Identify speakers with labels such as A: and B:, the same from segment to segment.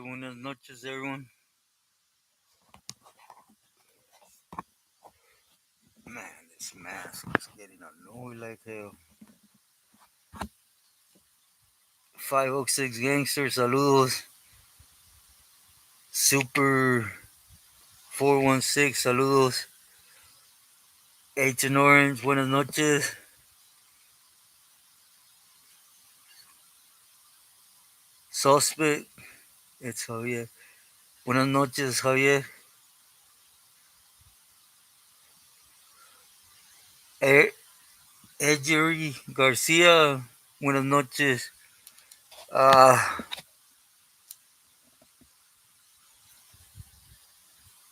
A: buenas noches, everyone. Man, this mask is getting annoying like hell. 506 Gangster, saludos. Super 416, saludos. H and Orange, buenas noches. Suspect, it's Javier. Buenas noches, Javier. Edgery Garcia, buenas noches. Uh,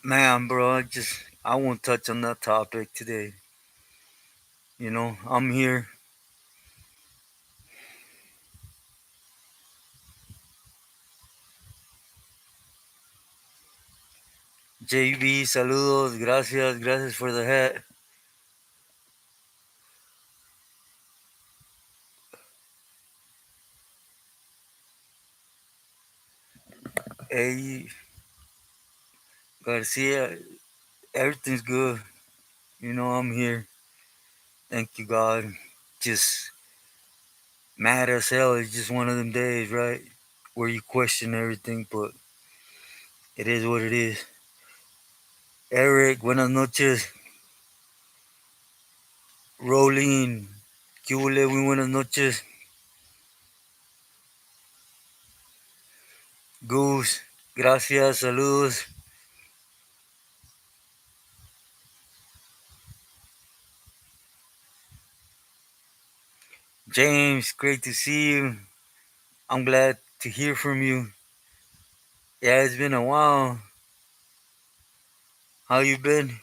A: man, bro, I won't touch on that topic today. I'm here. JB, saludos, gracias for the hat. Hey, Garcia, everything's good. I'm here. Thank you, God. Just mad as hell. It's just one of them days, right? Where you question everything, but it is what it is. Eric, buenas noches. Rolling, ¿qué hubo, muy buenas noches. Goose, gracias, saludos. James, great to see you. I'm glad to hear from you. Yeah, it's been a while. How you been?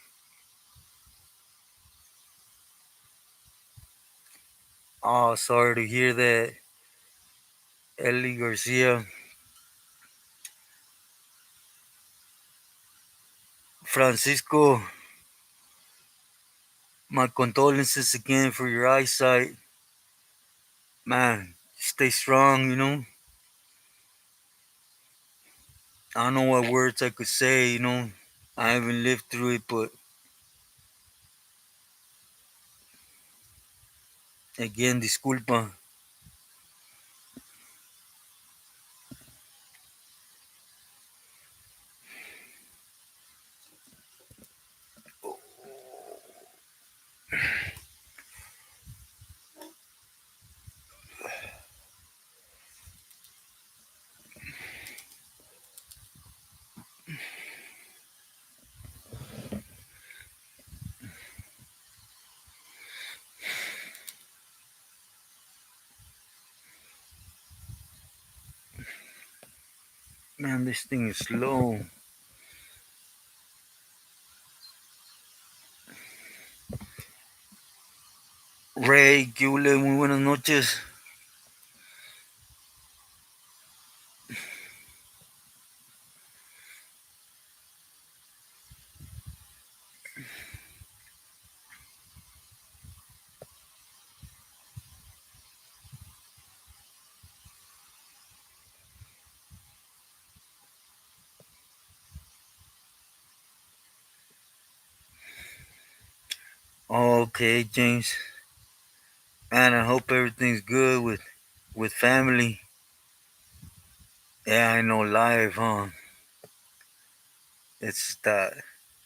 A: Oh, sorry to hear that. Ellie Garcia. Francisco, my condolences again for your eyesight. Man, stay strong. I don't know what words I could say. I haven't lived through it, but again, disculpa. Man, this thing is slow. Ray, ¿qué hubo? Muy buenas noches. Okay, James. Man, I hope everything's good with family. Yeah, I know live, huh? It's that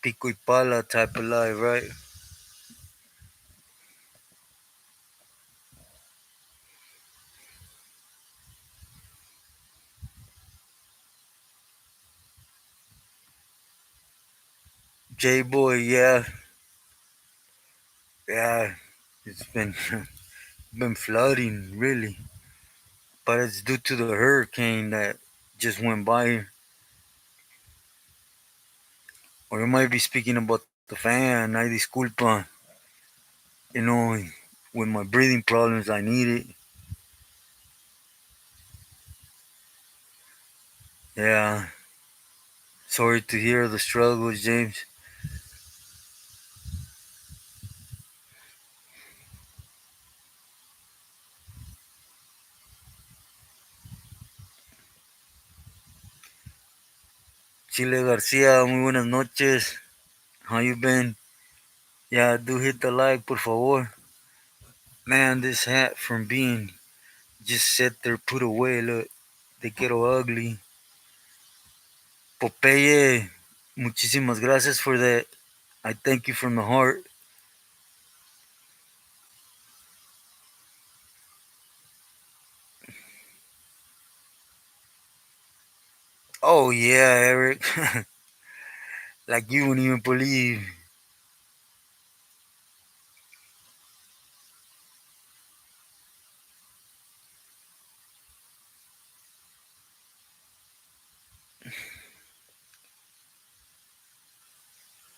A: pico y pala type of life, right? J Boy, yeah, it's been flooding really, but it's due to the hurricane that just went by. Or you might be speaking about the fan. I disculpa. You know, with my breathing problems, I need it. Yeah, sorry to hear the struggles, James. Chile Garcia, muy buenas noches. How you been? Yeah, do hit the like, por favor. Man, this hat from Bean just sat there put away. Look, they get all ugly. Popeye, muchísimas gracias for that. I thank you from the heart. Oh yeah, Eric. Like you wouldn't even believe.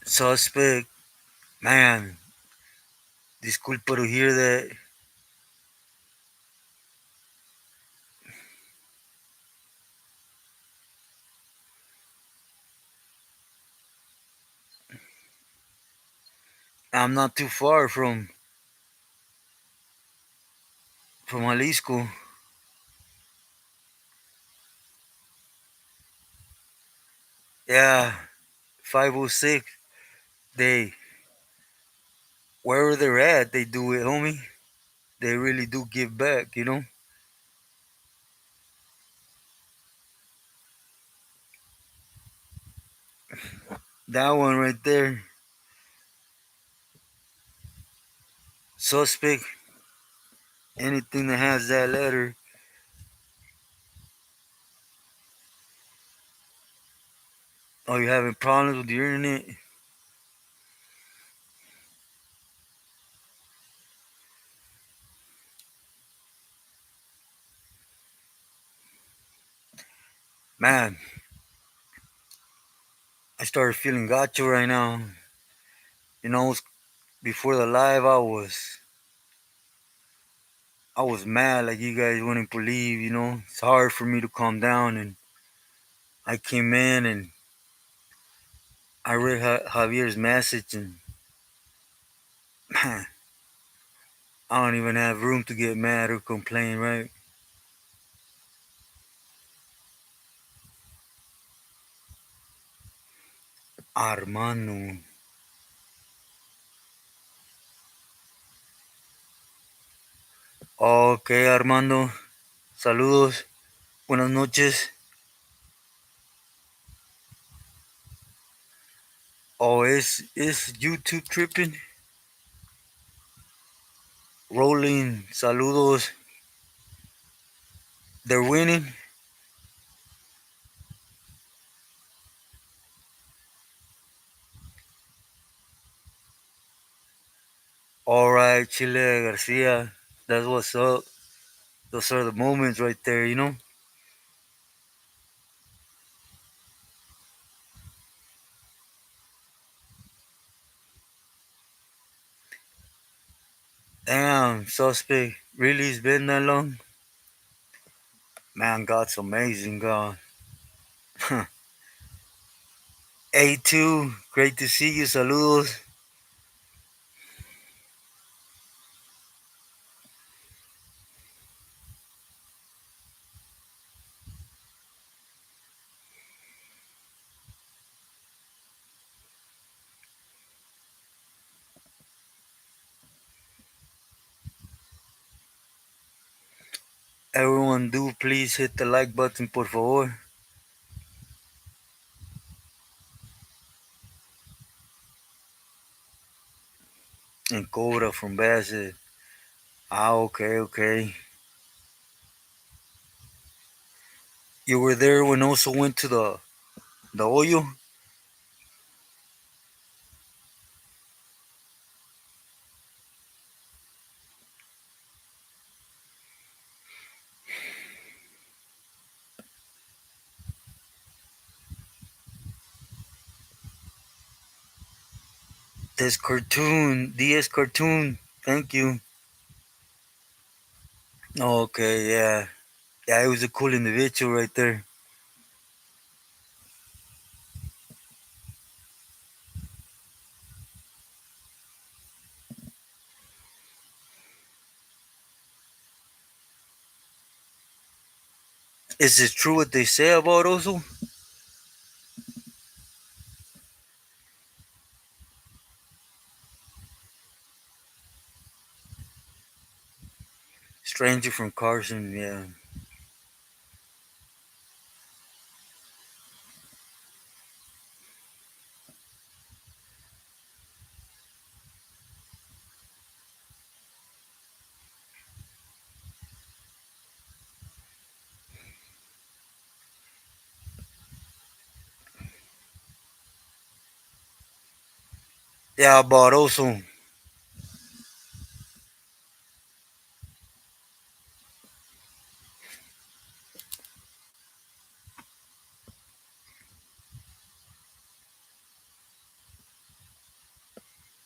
A: Suspect. Man, disculpa to hear that. I'm not too far from Jalisco. Yeah, 506. They wherever they're at, they do it, homie. They really do give back, you know. That one right there, suspect. Anything that has that letter. Oh, you having problems with your internet? Man, I started feeling gacho right now. You know, before the live, I was mad like you guys wouldn't believe. You know, it's hard for me to calm down, and I came in and I read Javier's message, and man, I don't even have room to get mad or complain, right? Armando. Ok, Armando. Saludos. Buenas noches. Oh, is YouTube tripping? Rolling. Saludos. They're winning. All right, Chile Garcia. That's what's up. Those are the moments right there, you know? Damn, suspect. Really, it's been that long? Man, God's amazing, God. A2, great to see you. Saludos. Everyone, do please hit the like button, por favor. And Cobra from Bassett. Ah, okay, okay. You were there when also went to the Oyo? This cartoon, DS cartoon. Thank you. Okay, yeah. Yeah, it was a cool individual right there. Is it true what they say about Oso? Stranger from Carson, yeah. Yeah, but also,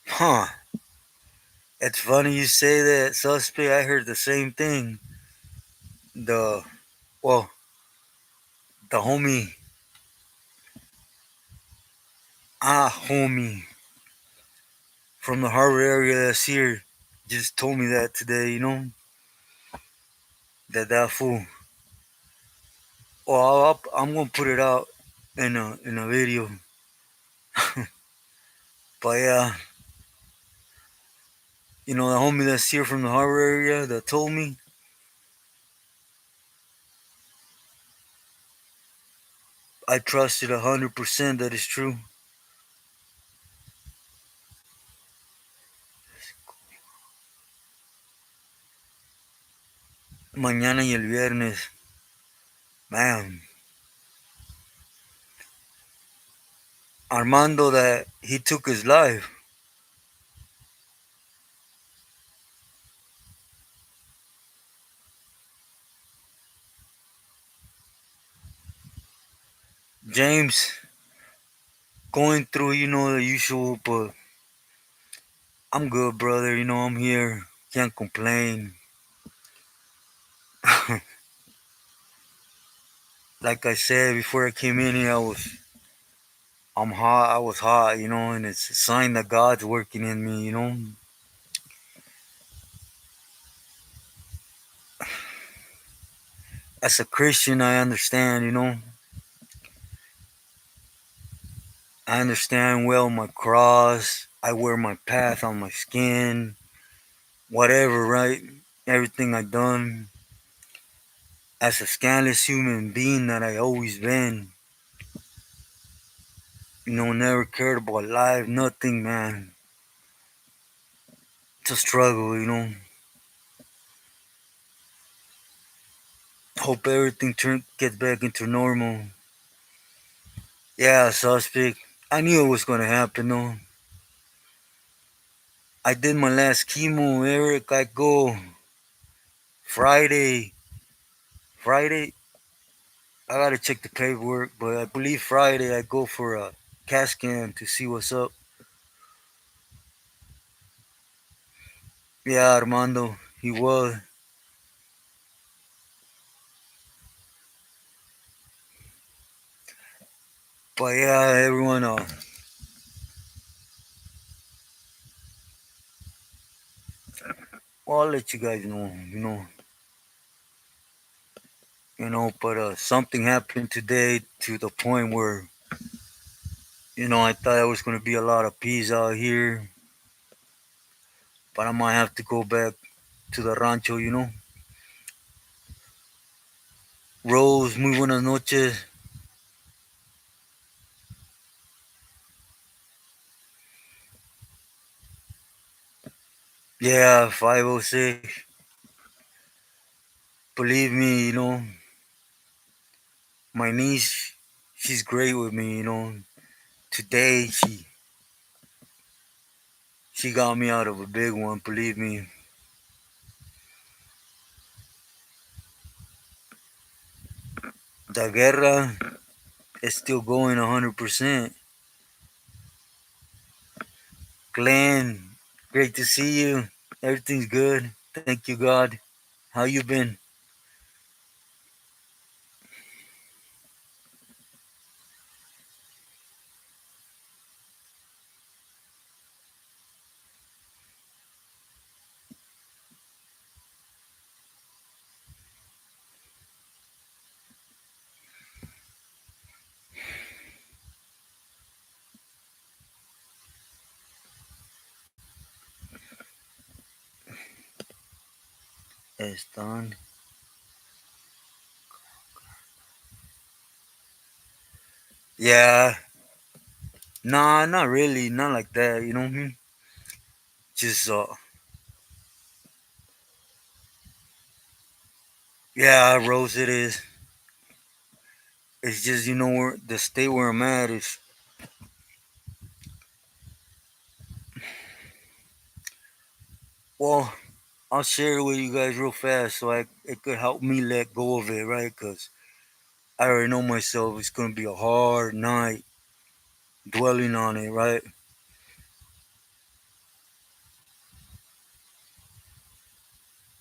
A: huh? It's funny you say that, suspect. I heard the same thing. The well, the homie from the Harvard area that's here, just told me that today. That fool. Well, I'm gonna put it out in a video. But yeah, the homie that's here from the Harvard area that told me, I trusted 100% that it's true. Mañana y el viernes, man. Armando, that he took his life. James going through, the usual, but I'm good, brother. I'm here. Can't complain. Like I said before I came in here, I'm hot. I was hot, and it's a sign that God's working in me. As a Christian, I understand. I understand well my cross. I wear my path on my skin. Whatever, right? Everything I done. As a scandalous human being that I always been. Never cared about life, nothing, man. It's a struggle. Hope everything gets back into normal. Yeah, suspect. I knew it was gonna happen, though. I did my last chemo, Eric. I go Friday. Friday, I gotta check the paperwork, but I believe Friday I go for a CAT scan to see what's up. Yeah, Armando, he was. But yeah, everyone, well, I'll let you guys know. But something happened today to the point where, I thought it was gonna be a lot of peace out here, but I might have to go back to the rancho. Rose, muy buenas noches. Yeah, 506. Believe me, my niece, she's great with me. Today, she got me out of a big one, believe me. The guerra is still going 100%. Glenn, great to see you. Everything's good. Thank you, God. How you been? Están. Yeah. Nah, not really. Not like that. You know what I mean? Just, yeah, Rose, it is. It's just, where the state where I'm at is, well, I'll share it with you guys real fast so it could help me let go of it, right? Because I already know myself. It's going to be a hard night dwelling on it, right?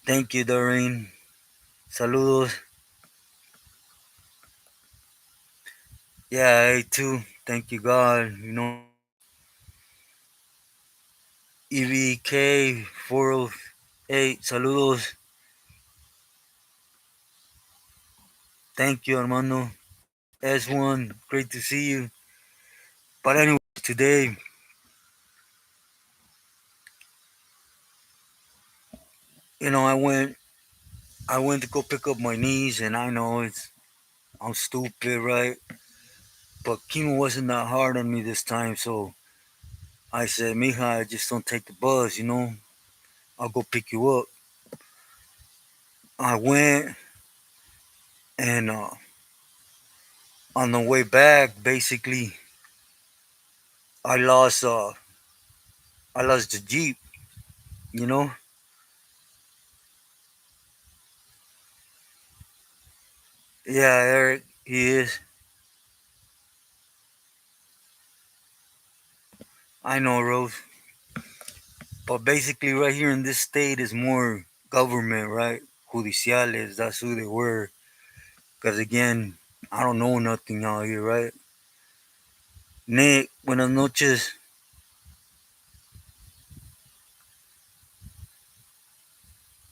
A: Thank you, Doreen. Saludos. Yeah, I too. Thank you, God. EVK 408. Saludos. Thank you, hermano. S1. Great to see you. But anyway, today, I went to go pick up my niece, and I know I'm stupid, right? But chemo wasn't that hard on me this time, so I said, Mija, just don't take the bus. I'll go pick you up. I went, and on the way back, basically, I lost uh I lost the Jeep, you know? Yeah, Eric, he is. I know, Rose. But basically, right here in this state is more government, right? Judiciales, that's who they were. Because again, I don't know nothing out here, right? Nick, buenas noches.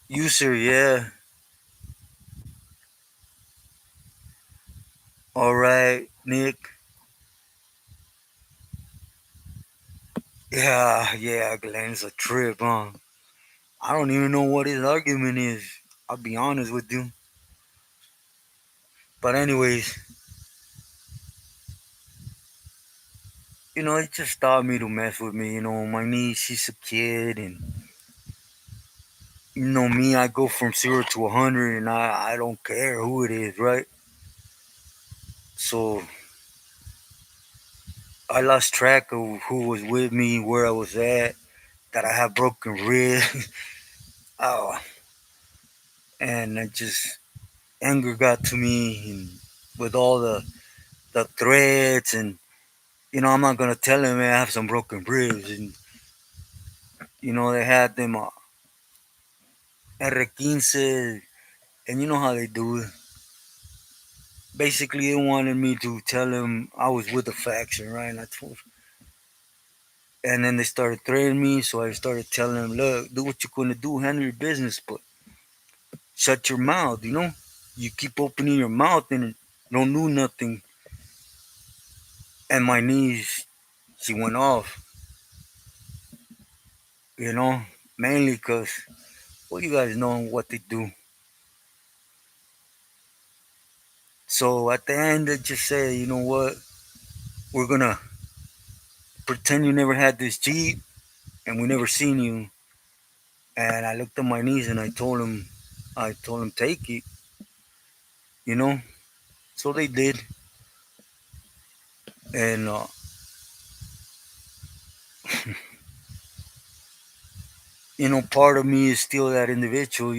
A: User, yeah. All right, Nick. Yeah, yeah, Glenn's a trip, huh? I don't even know what his argument is. I'll be honest with you. But anyways, it just taught me to mess with me. My niece, she's a kid, and me, I go from 0 to 100, and I don't care who it is, right? So I lost track of who was with me, where I was at, that I have broken ribs. Oh, and I just anger got to me, and with all the threats, and I'm not gonna tell him, man, I have some broken ribs, and they had them R15, and you know how they do it. Basically, they wanted me to tell him I was with the faction, right? And then they started threatening me, so I started telling them, look, do what you're gonna do, handle your business, but shut your mouth. You keep opening your mouth and don't do nothing. And my niece, she went off, you know, mainly because, well, you guys know what they do. So at the end, they just say, you know what, we're gonna pretend you never had this Jeep and we never seen you. And I looked at my niece and I told him, take it, you know. So they did, and part of me is still that individual.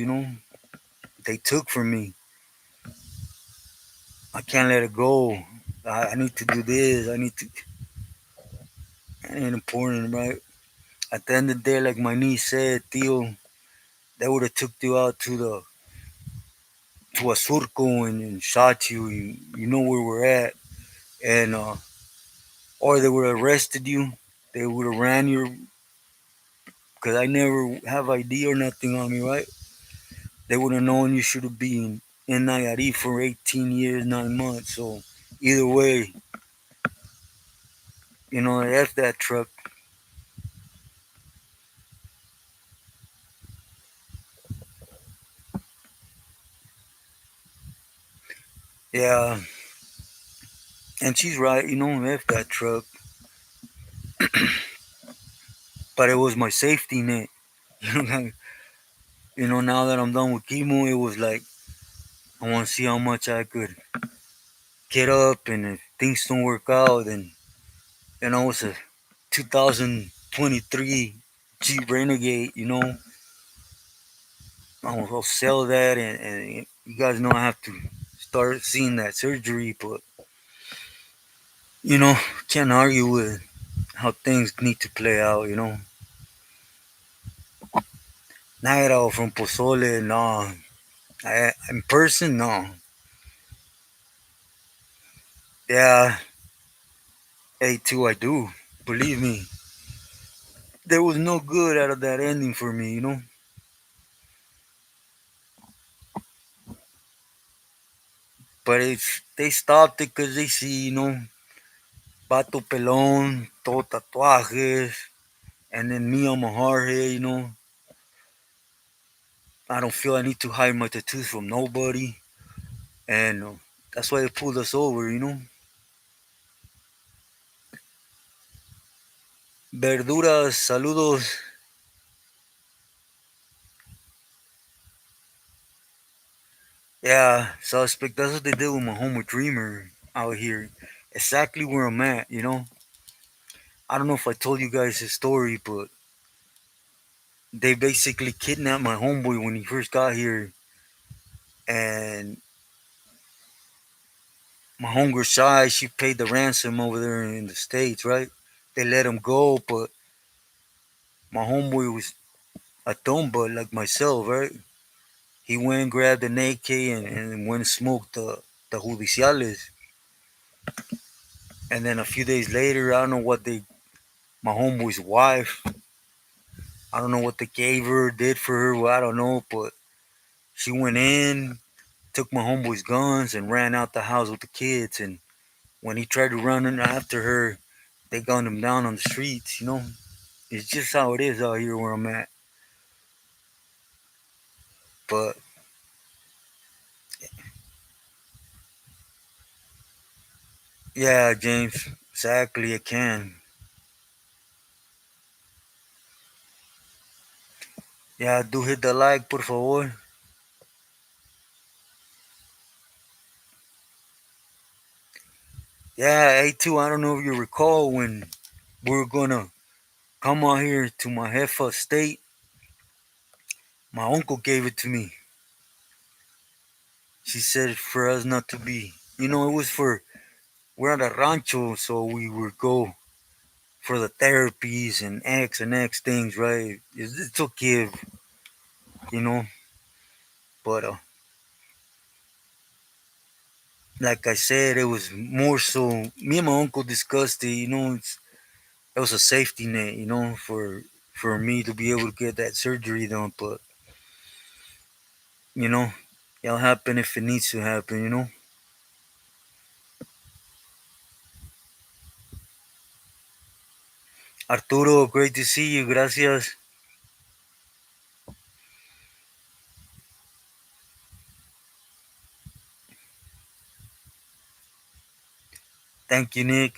A: They took from me. I can't let it go. I need to do this. I need to. It ain't important, right? At the end of the day, like my niece said, Theo, they would have took you out to a surco and shot you. You know where we're at, and or they would have arrested you. They would have ran your, because I never have ID or nothing on me, right? They would have known you should have been in Nayarit for 18 years, 9 months. So either way, F that truck. Yeah, and she's right. F that truck, but it was my safety net. You know, now that I'm done with chemo, it was like I want to see how much I could get up, and if things don't work out, then it's a 2023 Jeep Renegade. I'll sell that, and you guys know I have to start seeing that surgery, but you know, can't argue with how things need to play out. Nairo from Pozole, no. In person, no. Yeah, A2, I do. Believe me, there was no good out of that ending for me. But they stopped it because they see, Pato Pelon, todo tatuajes, and then me, I'm a hardhead. I don't feel I need to hide my tattoos from nobody, and that's why they pulled us over. Verduras, saludos. Yeah, suspect. That's what they did with my homie Dreamer out here. Exactly where I'm at. I don't know if I told you guys his story, but they basically kidnapped my homeboy when he first got here, and my homegirl Shy, she paid the ransom over there in the States, right? They let him go, but my homeboy was a tomba like myself, right? He went and grabbed an AK and went and smoked the judiciales. And then a few days later, I don't know what my homeboy's wife, I don't know what they gave her, did for her, well, I don't know, but she went in, took my homeboy's guns, and ran out the house with the kids. And when he tried to run in after her, they gunned him down on the streets. It's just how it is out here where I'm at. But yeah, James, exactly, I can. Yeah, do hit the like, por favor. Yeah, A2, I don't know if you recall when we were gonna come out here to my Jefa state. My uncle gave it to me. She said for us not to be, it was we're at a rancho, so we would go for the therapies and X things, right? It's a give, you know. But like I said, it was more so me and my uncle discussed it. It was a safety net, for me to be able to get that surgery done. But you know, it'll happen if it needs to happen. Arturo, great to see you. Gracias. Thank you, Nick.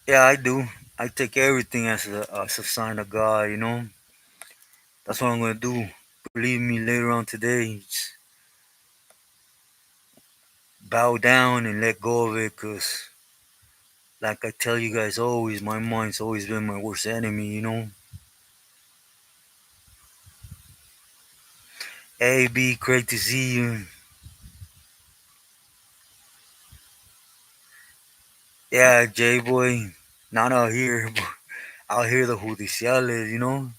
A: Yeah, I do. I take everything as a sign of God. That's what I'm gonna do. Believe me, later on today, just bow down and let go of it, cause like I tell you guys always, my mind's always been my worst enemy. Hey, B, great to see you. Yeah, J boy, not out here, but out here the judiciales.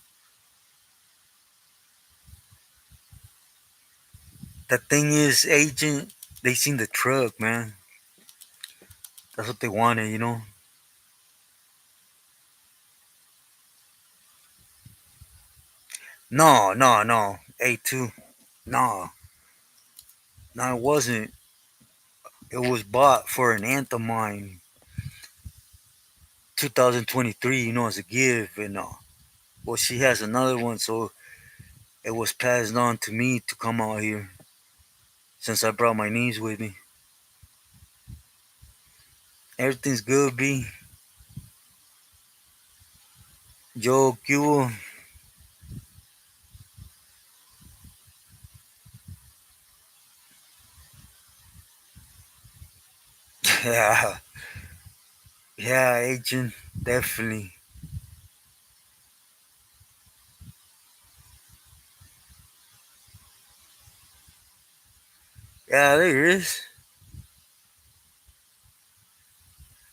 A: The thing is, agent, they seen the truck, man. That's what they wanted. No, no, no. A2. No, no, it wasn't. It was bought for an anthem mine 2023, as a gift. And well, she has another one, so it was passed on to me to come out here since I brought my niece with me. Everything's good, B. Yo, ¿qué hubo? Yeah, yeah, agent, definitely. Yeah, there is.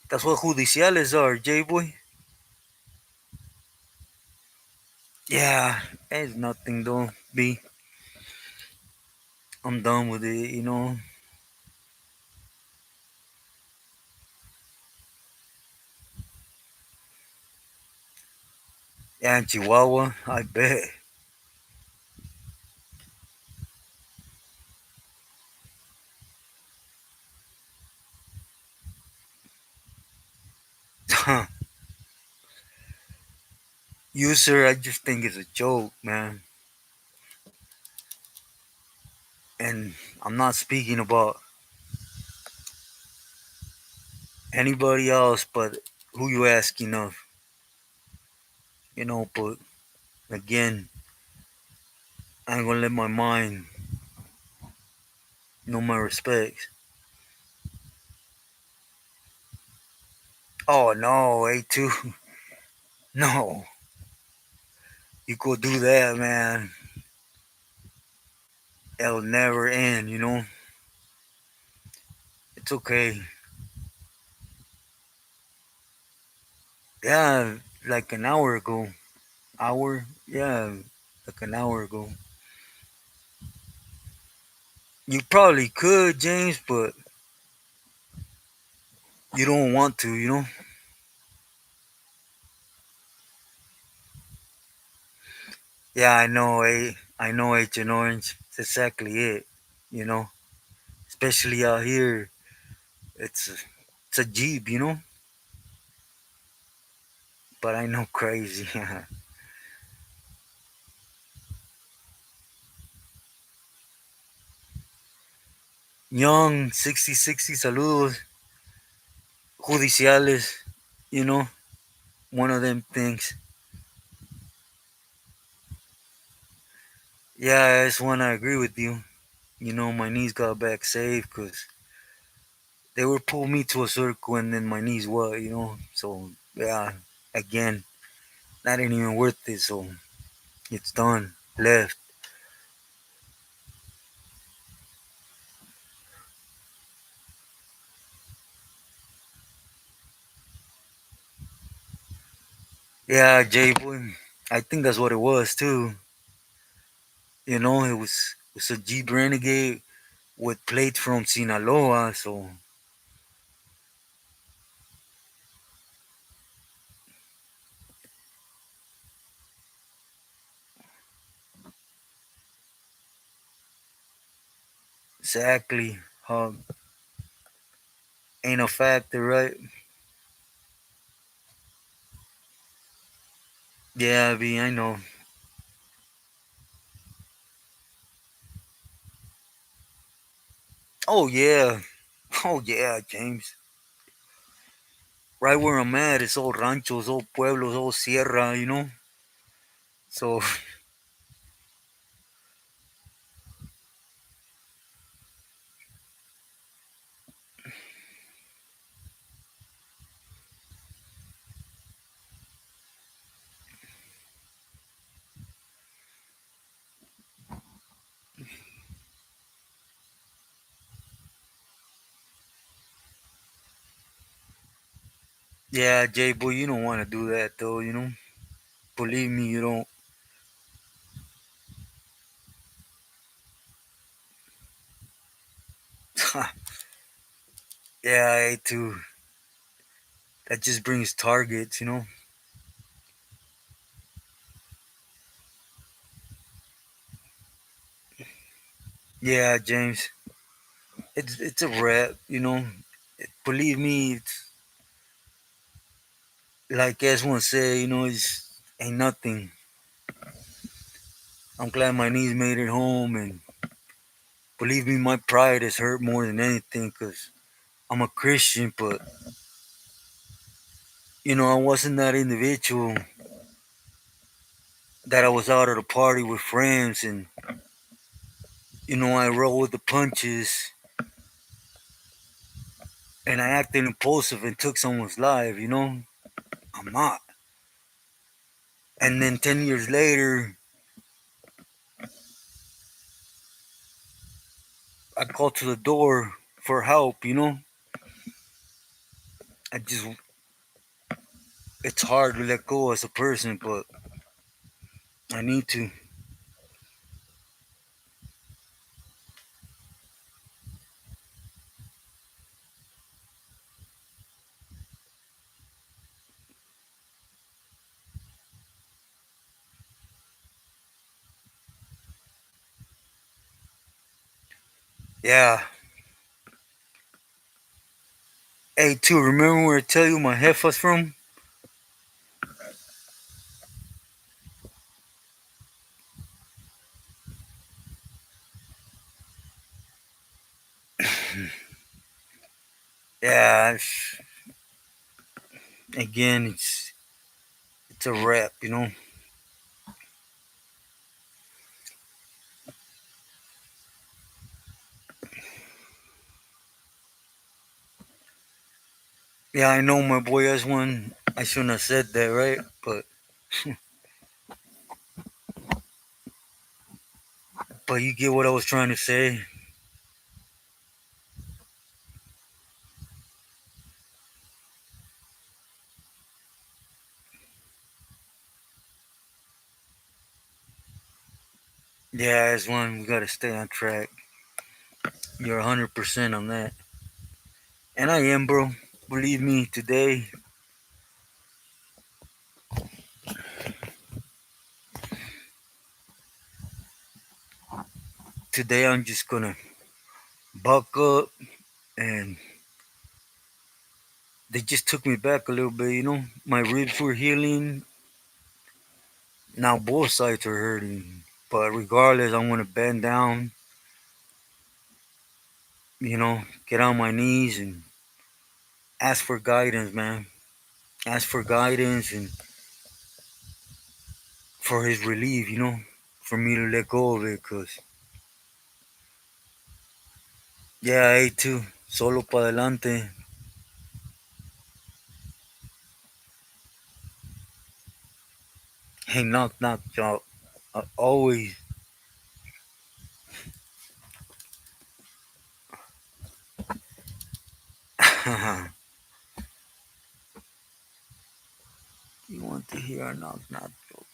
A: That's what judiciales are, J-Boy. Yeah, it's nothing though, B. I'm done with it. Yeah, in Chihuahua, I bet. You, sir, I just think it's a joke, man. And I'm not speaking about anybody else but who you asking of. But again, I ain't gonna let my mind know my respects. Oh no, A2. No, you go do that, man. It'll never end. It's okay. Yeah, like an hour ago. Hour? Yeah, like an hour ago. You probably could, James, but you don't want to. Yeah, I know Agent Orange. It's exactly it. You know, especially out here, it's it's a Jeep. But I know crazy. Young 6060 saludos judiciales. You know, one of them things. Yeah, it's one I agree with you. My knees got back safe because they were pulling me to a circle and then my knees what. So yeah, again, that ain't even worth it. So it's done. Left. Yeah, Jay boy. I think that's what it was too. It was a Jeep Renegade with plates from Sinaloa. So exactly. Ain't a factor, right? Yeah, B, I know. Oh yeah. Oh yeah, James. Right where I'm at, it's all ranchos, all pueblos, all sierra. So yeah, Jay boy, you don't want to do that though. Believe me, you don't. Yeah, I too. That just brings targets. Yeah, James. It's a wrap. Believe me, it's like S1 said, it's ain't nothing. I'm glad my niece made it home, and believe me, my pride is hurt more than anything because I'm a Christian, but I wasn't that individual that I was out at a party with friends and I rolled with the punches and I acted impulsive and took someone's life. I'm not. And then 10 years later, I called to the door for help. I just, it's hard to let go as a person, but I need to. Yeah. Hey, too, remember where I tell you my heffa's from? Yeah, again, it's a rap. Yeah, I know my boy has one. I shouldn't have said that, right? But you get what I was trying to say. Yeah, as one, we gotta stay on track. You're 100% on that. And I am, bro. Believe me, today I'm just gonna buck up and they just took me back a little bit. My ribs were healing. Now both sides are hurting. But regardless, I want to bend down, get on my knees and ask for guidance, man. Ask for guidance and for his relief, for me to let go of it. Because, yeah, I too. Solo para adelante. Hey, knock, knock, y'all. Always. You want to hear a knock, knock joke?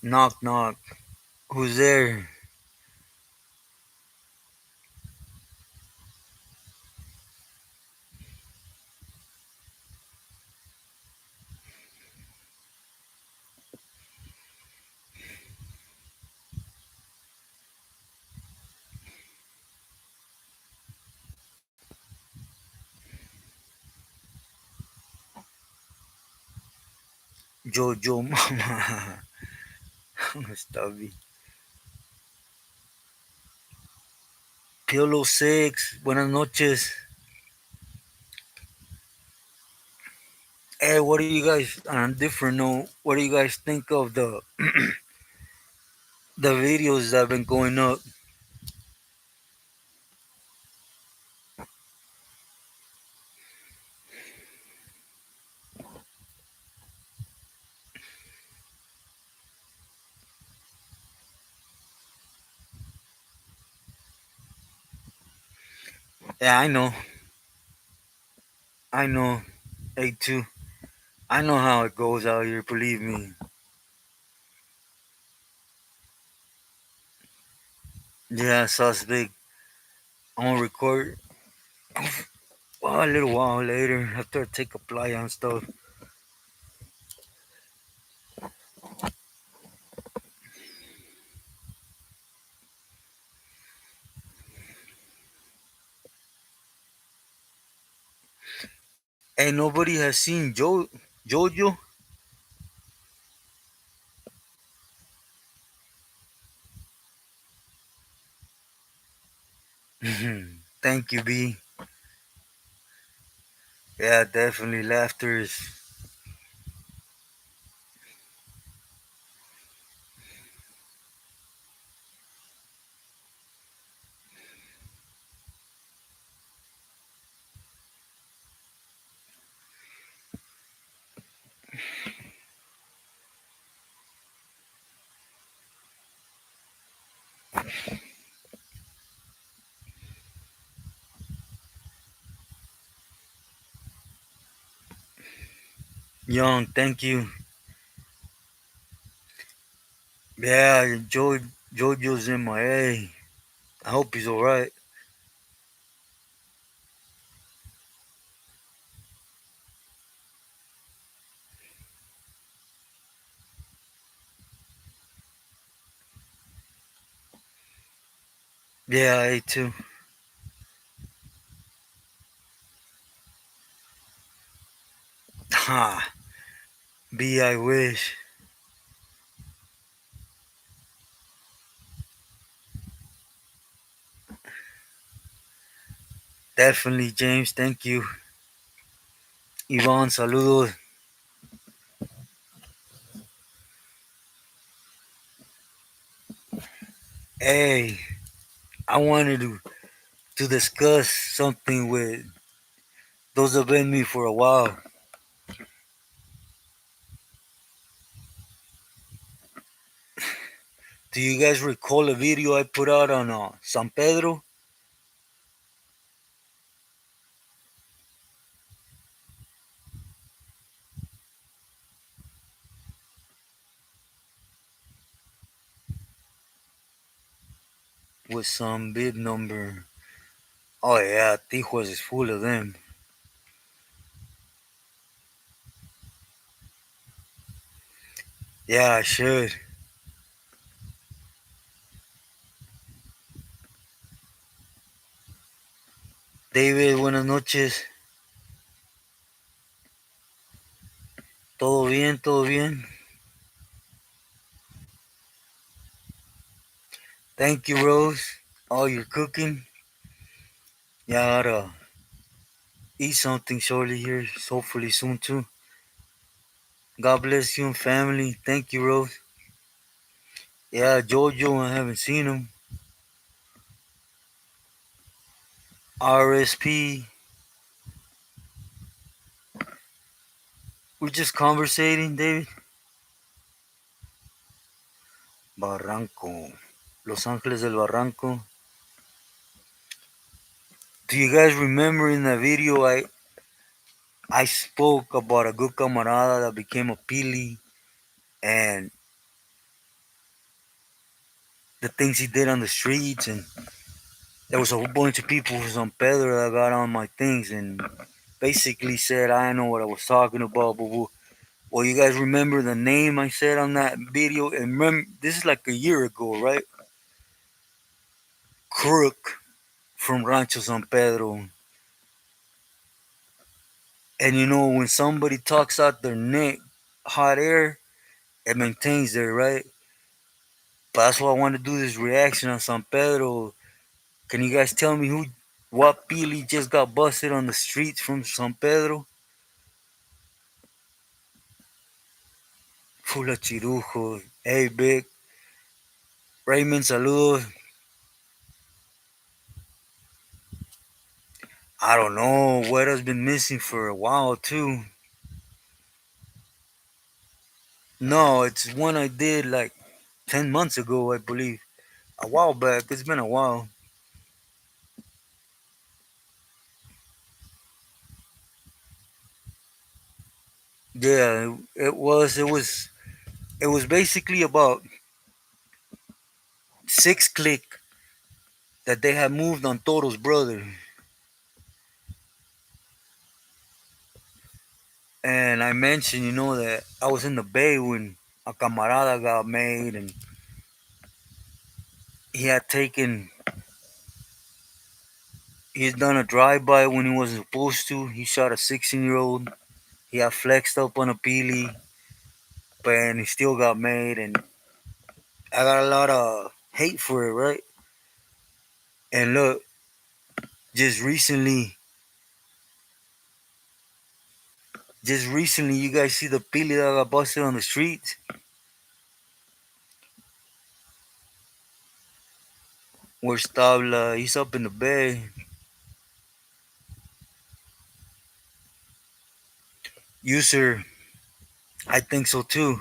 A: Knock, knock. Who's there? Jojo Mama. Stubby. Piolo 6. Buenas noches. Hey, what do you guys, on a different note, what do you guys think of the videos that have been going up? Yeah, I know. I know. Hey, too. I know how it goes out here, believe me. Yeah, sauce big. I'm gonna record well, a little while later after I take a fly on stuff. And nobody has seen Jojo. Thank you, B. Yeah, definitely. Laughter is young. Thank you. Yeah, Jojo's MIA. I hope he's alright. Yeah, I ate too. Ha. B, I wish. Definitely, James. Thank you. Yvonne, saludos. Hey, I wanted to discuss something with those that have been me for a while. Do you guys recall a video I put out on San Pedro? With some bib number? Oh yeah, Tijuas is full of them. Yeah, I should. David, buenas noches. ¿Todo bien? ¿Todo bien? Thank you, Rose. Oh, you're cooking? Yeah, I gotta eat something shortly here, hopefully soon too. God bless you and family. Thank you, Rose. Yeah, Jojo, I haven't seen him. RSP, we're just conversating, David. Barranco. Los Angeles del Barranco. Do you guys remember in the video I spoke about a good camarada that became a pili and the things he did on the streets, and there was a whole bunch of people from San Pedro that got on my things and basically said I know what I was talking about, but well, you guys remember the name I said on that video? And remember, this is like a year ago, right? Crook from Rancho San Pedro. And you know, when somebody talks out their neck, hot air, it maintains there, right? But that's why I want to do this reaction on San Pedro. Can you guys tell me what Pili just got busted on the streets from San Pedro? Fula Chirujo. Hey, Big. Raymond, saludos. I don't know. Weather's been missing for a while, too. No, it's one I did like 10 months ago, I believe. A while back. It's been a while. Yeah, it was. It was basically about 6 click that they had moved on Toro's brother. And I mentioned, that I was in the Bay when a camarada got made, and he had taken He's done a drive-by when he wasn't supposed to. He shot a 16-year-old. He got flexed up on a Pili, but he still got made. And I got a lot of hate for it, right? And look, just recently, you guys see the Pili that got busted on the streets? Where's Tabla? He's up in the bay. User, I think so too.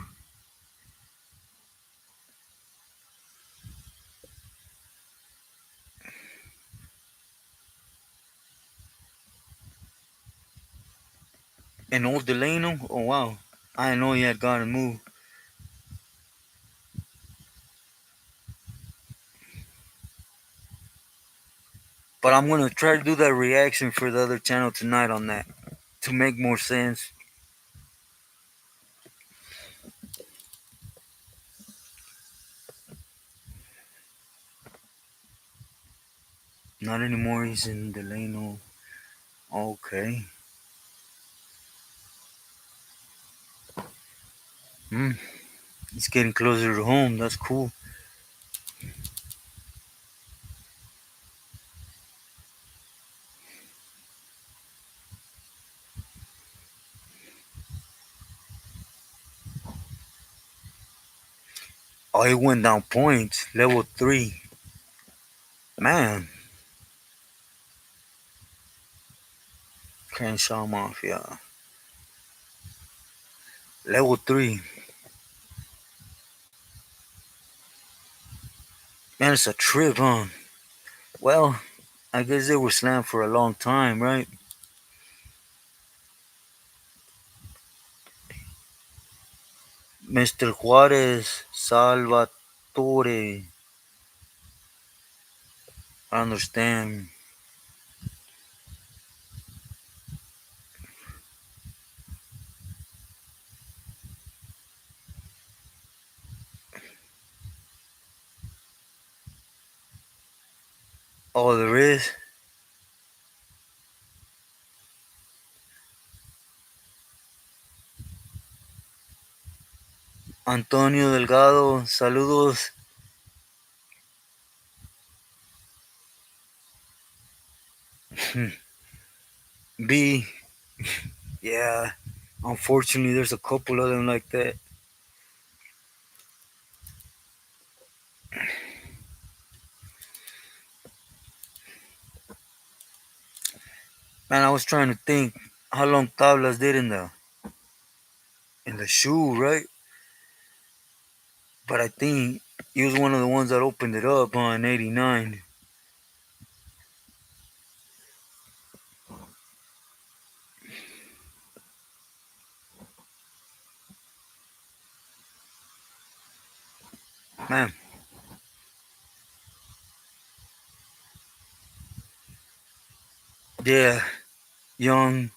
A: And old Delano? Oh wow. I didn't know he had gotten moved. But I'm gonna try to do that reaction for the other channel tonight on that to make more sense. Not anymore. He's in Delano. Okay. Hmm. He's getting closer to home. That's cool. Oh, he went down points. Level 3. Man. Crenshaw Mafia. Level 3. Man, it's a trip, huh? Well, I guess they were slammed for a long time, right? Mr. Juarez, Salvatore. I understand. Oh, there is? Antonio Delgado, saludos. B, yeah. Unfortunately, there's a couple of them like that. Man, I was trying to think how long Tablas did in the shoe, right? But I think he was one of the ones that opened it up on '89. Man, yeah, young.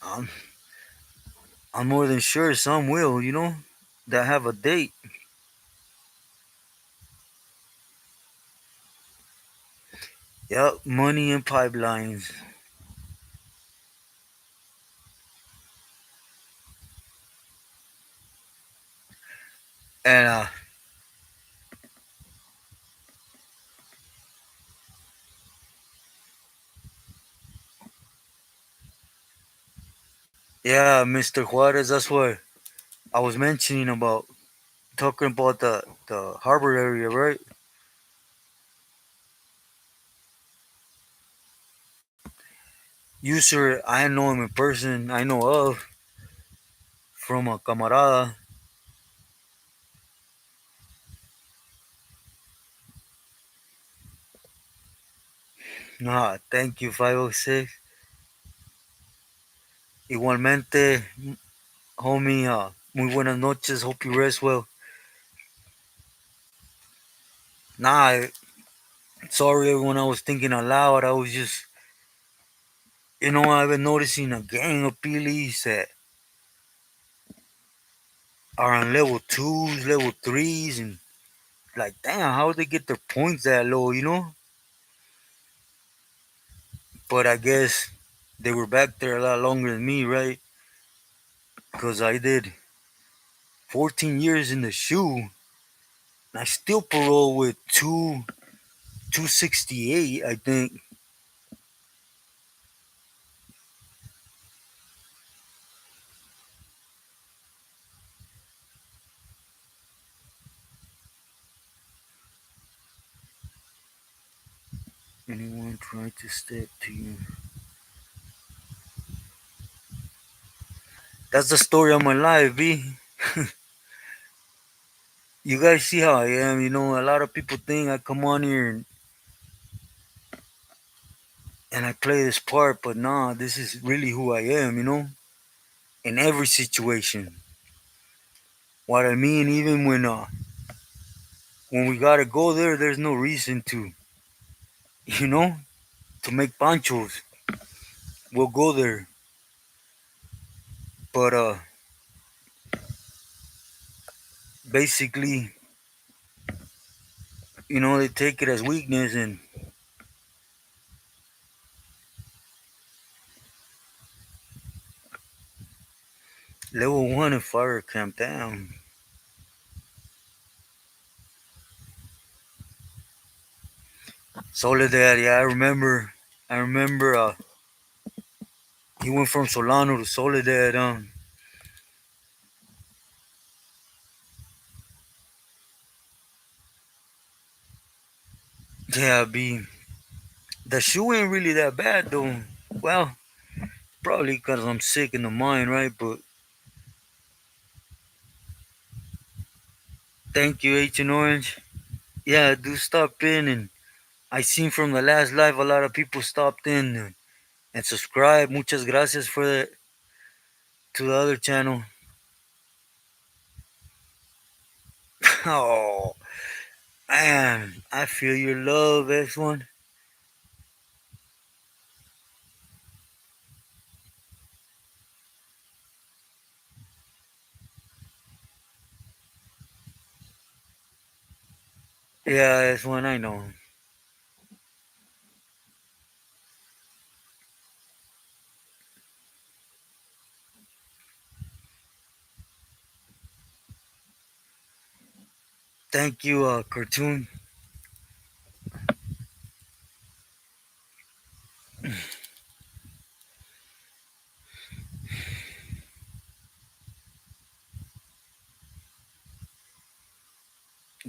A: I'm, I'm more than sure some will, that have a date. Yep, money and pipelines. And yeah, Mr. Juarez, that's what I was mentioning about talking about the harbor area, right? User, I know him in person. I know of from a camarada. Thank you, 506. Igualmente, homie, muy buenas noches. Hope you rest well. Nah, sorry everyone. I was thinking aloud. I was just, I've been noticing a gang of Pilis that are on level 2s, level 3s, and like, damn, how would they get their points that low, But I guess they were back there a lot longer than me, right? Because I did 14 years in the shoe, and I still parole with 268, I think. Anyone try to step to you? That's the story of my life, B. You guys see how I am. You know, a lot of people think I come on here and I play this part, but nah, this is really who I am, you know, in every situation. What I mean, even when we gotta go there, there's no reason to, you know, to make panchos. We'll go there, but basically, you know, they take it as weakness. And level one and fire camp down. Soledad, yeah, I remember. He went from Solano to Soledad. Yeah, B. The shoe ain't really that bad though. Well, probably because I'm sick in the mind, right? But thank you, H and Orange. Yeah, do stop in, and I seen from the last live a lot of people stopped in and subscribe. Muchas gracias for that to the other channel. Oh man, I feel your love, X1. Yeah, X1, I know. Thank you, cartoon.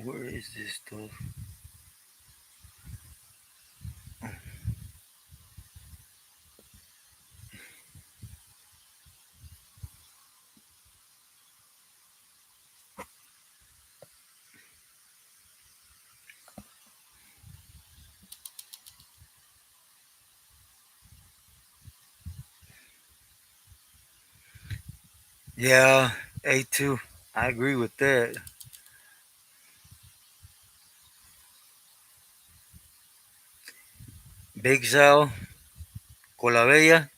A: Where is this stuff? Yeah, A2. I agree with that. Big Sal, Colabella.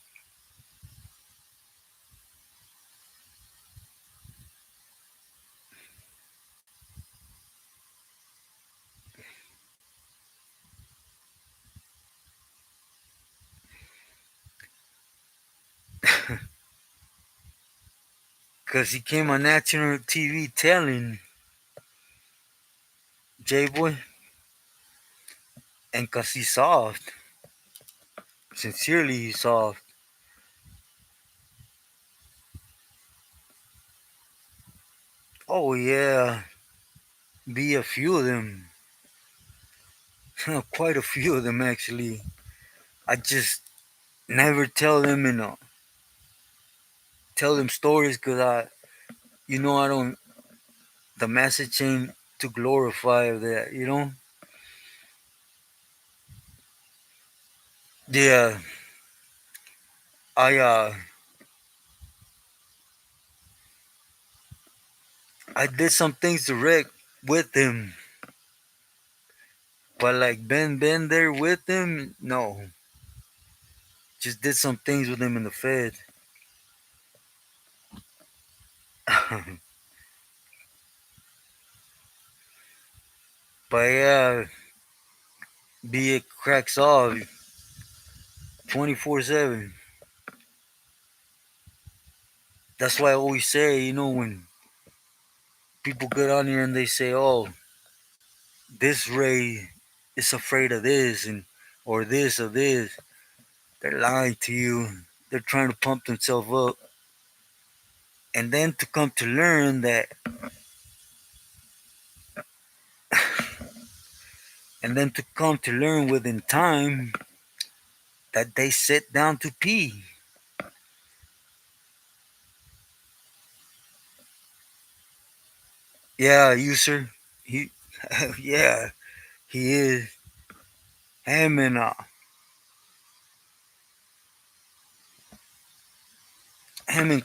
A: Because he came on national TV telling J-Boy, and because he's soft. Sincerely, he's soft. Oh, yeah. Be a few of them. Quite a few of them, actually. I just never tell them, tell them stories because I don't, the message ain't to glorify that, you know? Yeah, I, uh, I did some things direct with him, but like been there with him, no. Just did some things with him in the Fed. But yeah, be it cracks off. 24/7. That's why I always say, when people get on here and they say, "Oh, this Ray is afraid of this and or this or this," they're lying to you. They're trying to pump themselves up, and then to come to learn that, and then to come to learn within time that they sit down to pee. Yeah, you sir. He, yeah, he is. Him and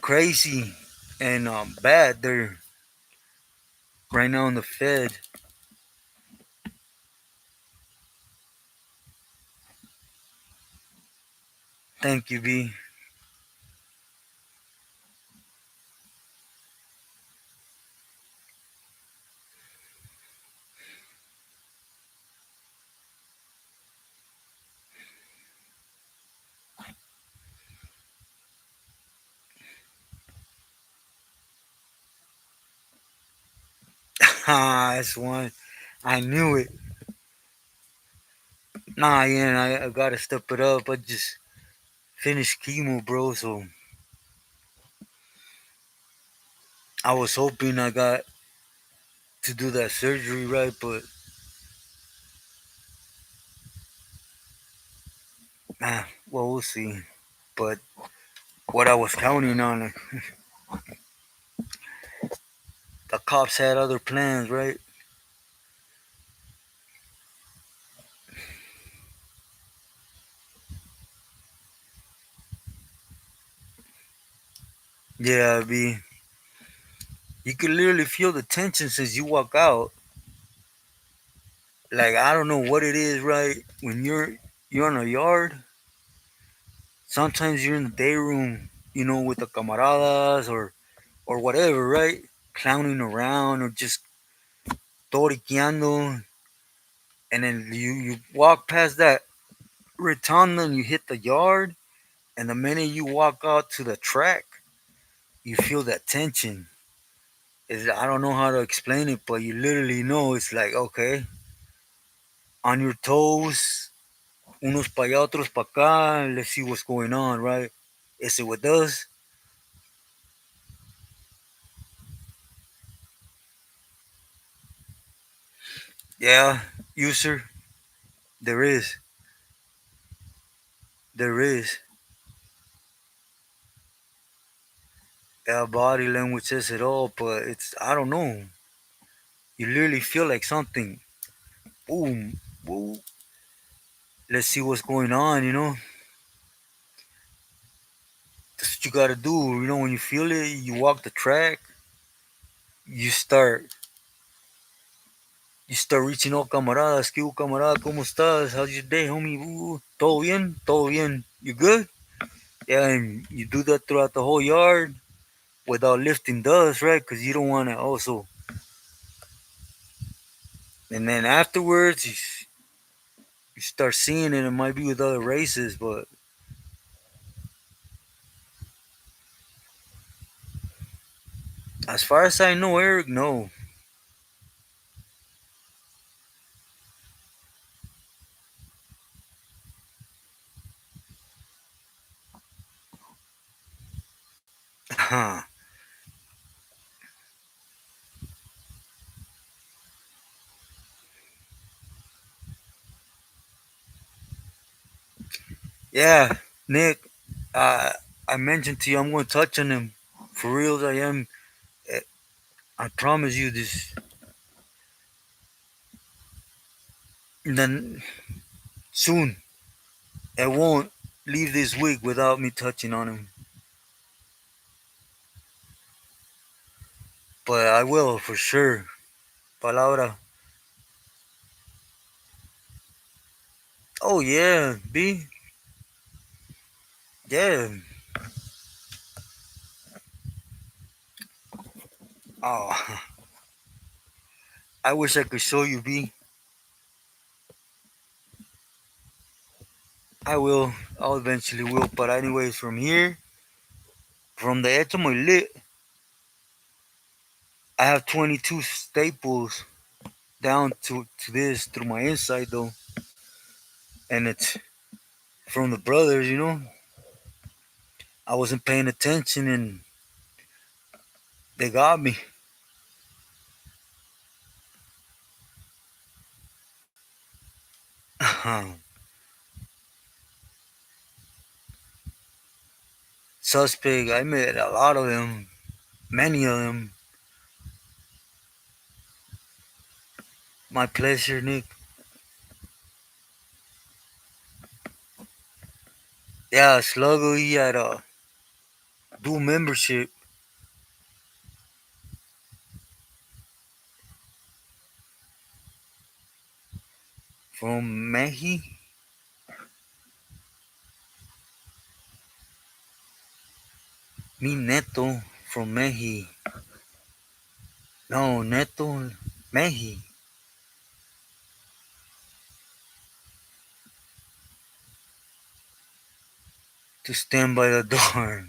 A: Crazy and Bad. They're right now in the Fed. Thank you, B. That's one. I knew it. Nah, yeah, I gotta step it up. I just finished chemo, bro. So I was hoping I got to do that surgery, right? But well, we'll see. But what I was counting on, the cops had other plans, right? Yeah, B. You could literally feel the tension since you walk out. Like I don't know what it is, right? When you're in a yard, sometimes you're in the day room, with the camaradas or whatever, right? Clowning around or just toriqueando, and then you walk past that rotunda and you hit the yard, and the minute you walk out to the track, you feel that tension. I don't know how to explain it, but you literally know it's like, okay, on your toes, unos para allá, otros para acá. Let's see what's going on, right? Is it with us? Yeah, user, there is. There is. Yeah, body language says it all, but I don't know. You literally feel like something. Boom, boom. Let's see what's going on, That's what you gotta do. When you feel it, you walk the track, you start you start reaching out camaradas. ¿Qué hubo, camarada? ¿Cómo estás? How's your day, homie? ¿Todo bien? ¿Todo bien? You good? Yeah, and you do that throughout the whole yard without lifting dust, right? Because you don't want to also. And then afterwards, you start seeing it. It might be with other races, but as far as I know, Eric, no. Yeah, Nick, uh, I mentioned to you I'm going to touch on him. For reals, I am. Eh, I promise you this. And then soon, I won't leave this week without me touching on him. But I will for sure. Palabra. Oh yeah, B. Yeah. Oh, I wish I could show you, B. I will. I'll eventually will. But anyways, from here, from the edge of my lip, I have 22 staples down to this through my inside though, and it's from the brothers. I wasn't paying attention and they got me. Suspect. I met a lot of them, many of them. My pleasure, Nick. Yeah, Sluggo, he had a dual membership from Meji. Me Neto from Meji. No, Neto, Meji. To stand by the door.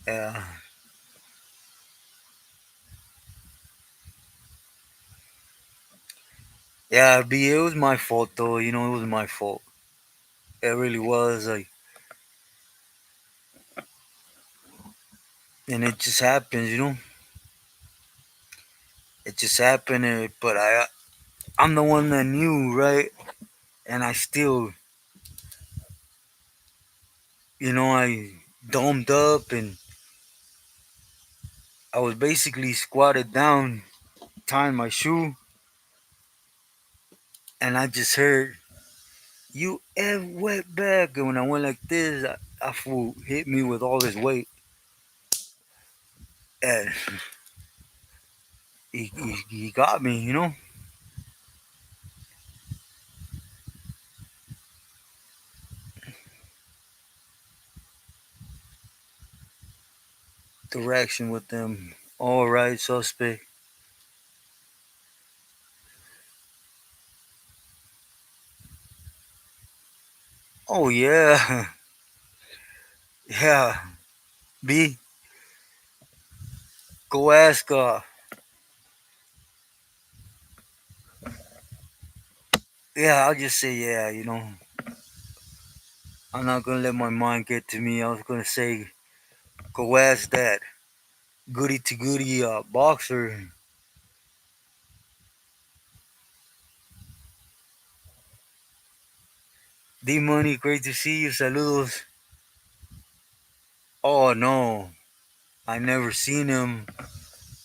A: Yeah. Yeah, B, it was my fault though. It was my fault. It really was. And it just happens. It just happened. But I'm the one that knew, right? And I still, I domed up and I was basically squatted down, tying my shoe, and I just heard, "You F wet back." And when I went like this, I fool hit me with all his weight, and he got me. Direction with them. All right, suspect. Oh yeah, yeah. B, go ask. Yeah, I'll just say yeah. I'm not gonna let my mind get to me. I was gonna say go ask that goody to goody boxer. D Money, great to see you. Saludos. Oh no, I never seen him.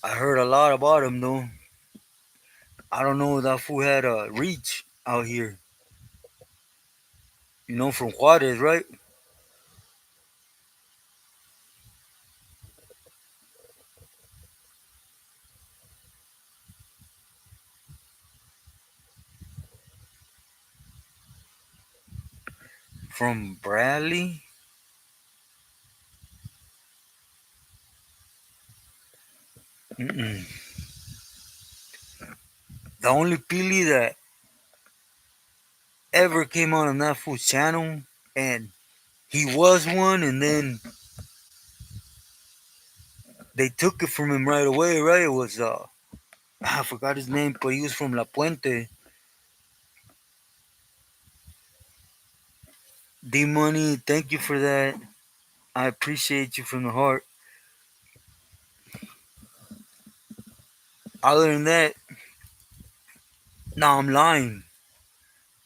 A: I heard a lot about him though. I don't know, that fool had a reach out here. From Juarez, right? From Bradley. Mm-mm. The only Pili that ever came out on that fool's channel, and he was one, and then they took it from him right away, right? It was I forgot his name, but he was from La Puente. D Money, thank you for that. I appreciate you from the heart. Other than that, no, I'm lying.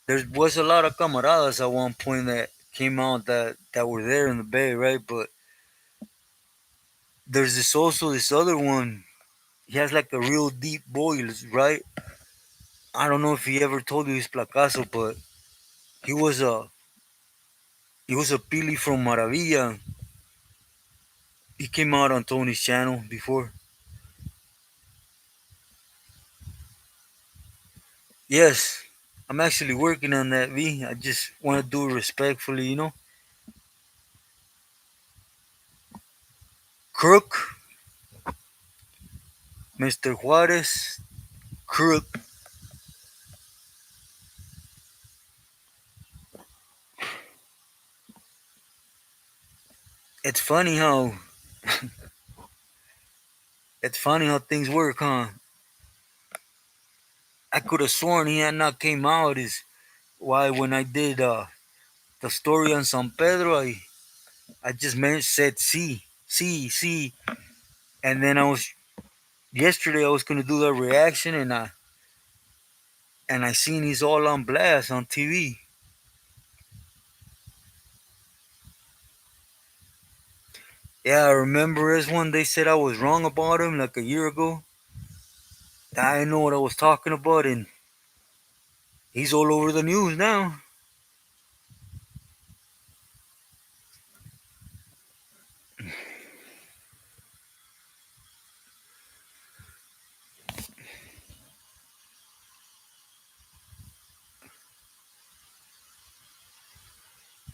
A: There was a lot of camaradas at one point that came out that were there in the bay, right? But there's this other one. He has like a real deep voice, right? I don't know if he ever told you his placazo, but he was a he was a Pili from Maravilla. He came out on Tony's channel before. Yes, I'm actually working on that, V. I just want to do it respectfully. Crook, Mr. Juarez, Crook. It's funny how it's funny how things work, huh? I could have sworn he had not came out. Is why when I did the story on San Pedro, I just said see, and then I was yesterday I was gonna do the reaction, and I seen he's all on blast on TV. Yeah, I remember this one. They said I was wrong about him like a year ago. I didn't know what I was talking about, and he's all over the news now.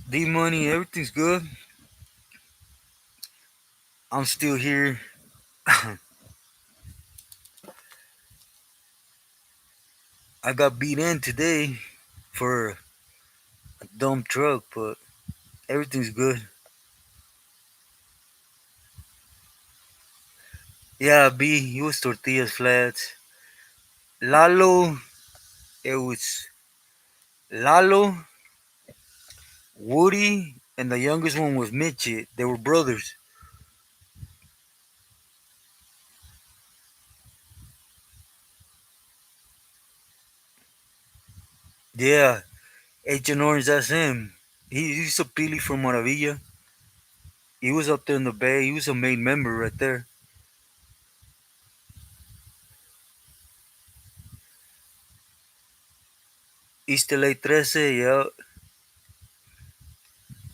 A: D Money, everything's good. I'm still here. I got beat in today for a dumb truck, but everything's good. Yeah, B, it was tortillas flats. Lalo, it was Lalo, Woody, and the youngest one was Mitchie. They were brothers. Yeah, Agent Orange, that's him. He's a Pili from Maravilla. He was up there in the Bay. He was a main member right there. East LA 13, yeah.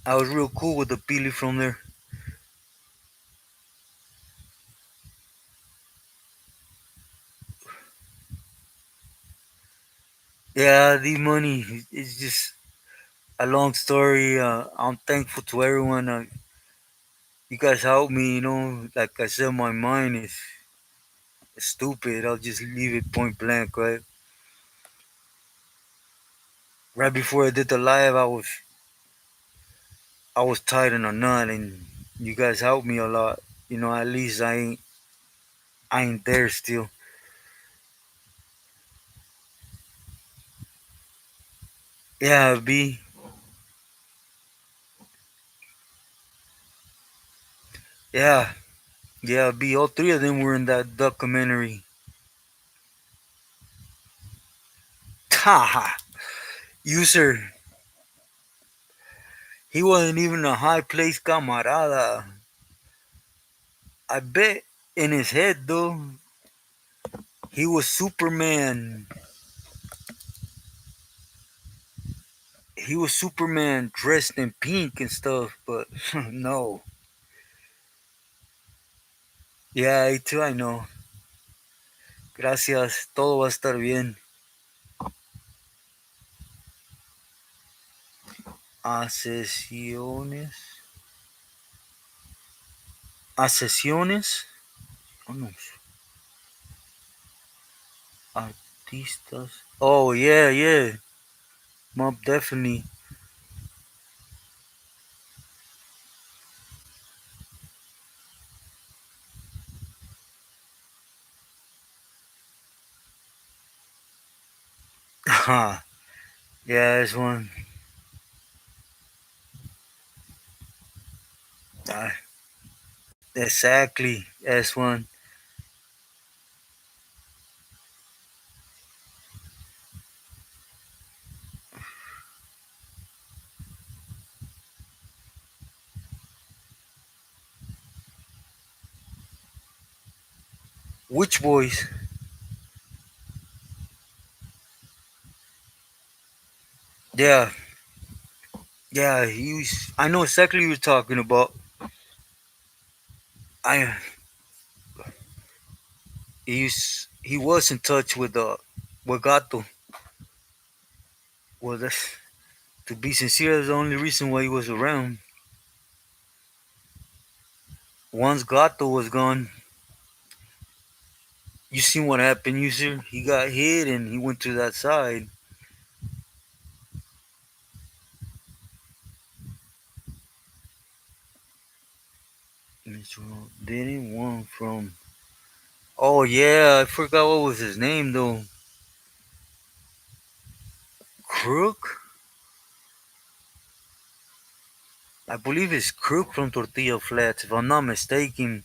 A: I was real cool with the Pili from there. Yeah, the money is just a long story. I'm thankful to everyone. You guys helped me, Like I said, my mind is stupid. I'll just leave it point blank, right? Right before I did the live, I was tied in a knot, and you guys helped me a lot. At least I ain't there still. Yeah, B. Yeah, yeah, B. All three of them were in that documentary. Ha! User. He wasn't even a high place camarada. I bet in his head though, he was Superman. He was Superman dressed in pink and stuff, but no. Yeah, I too I know. Gracias. Todo va a estar bien. Acesiones. Acesiones. Oh, no. Artistas. Oh yeah, yeah. Mob definitely. yeah, that's one. Uh, exactly. That's one. Which boys? Yeah, yeah. I know exactly what you're talking about. I. He was in touch with Gato. Well, to be sincere, that's the only reason why he was around. Once Gato was gone, you seen what happened, you see? He got hit and he went to that side. Didn't one from. Oh yeah, I forgot what was his name though. Crook. I believe it's Crook from Tortilla Flats, if I'm not mistaken.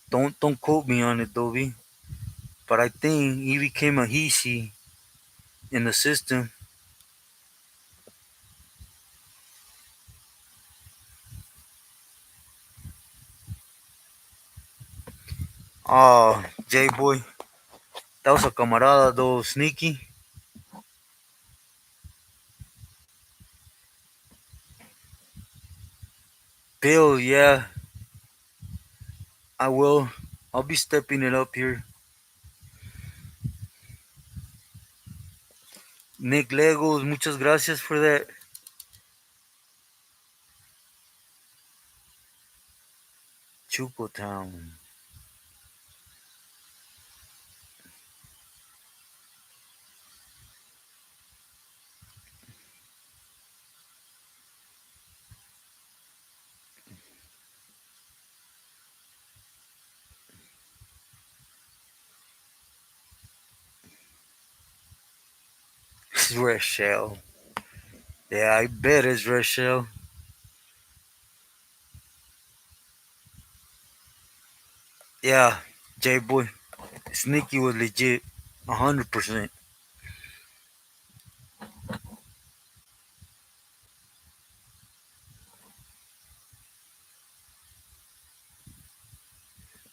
A: Don't quote me on it, Dobie. But I think he became a Hishi in the system. Oh, J Boy. That was a camarada though, Sneaky. Bill, yeah, I will. I'll be stepping it up here. Nick Legos, muchas gracias for that. Chuco Town. It's Rochelle. Yeah, I bet it's Rochelle. Yeah, J Boy. Sneaky was legit. 100%.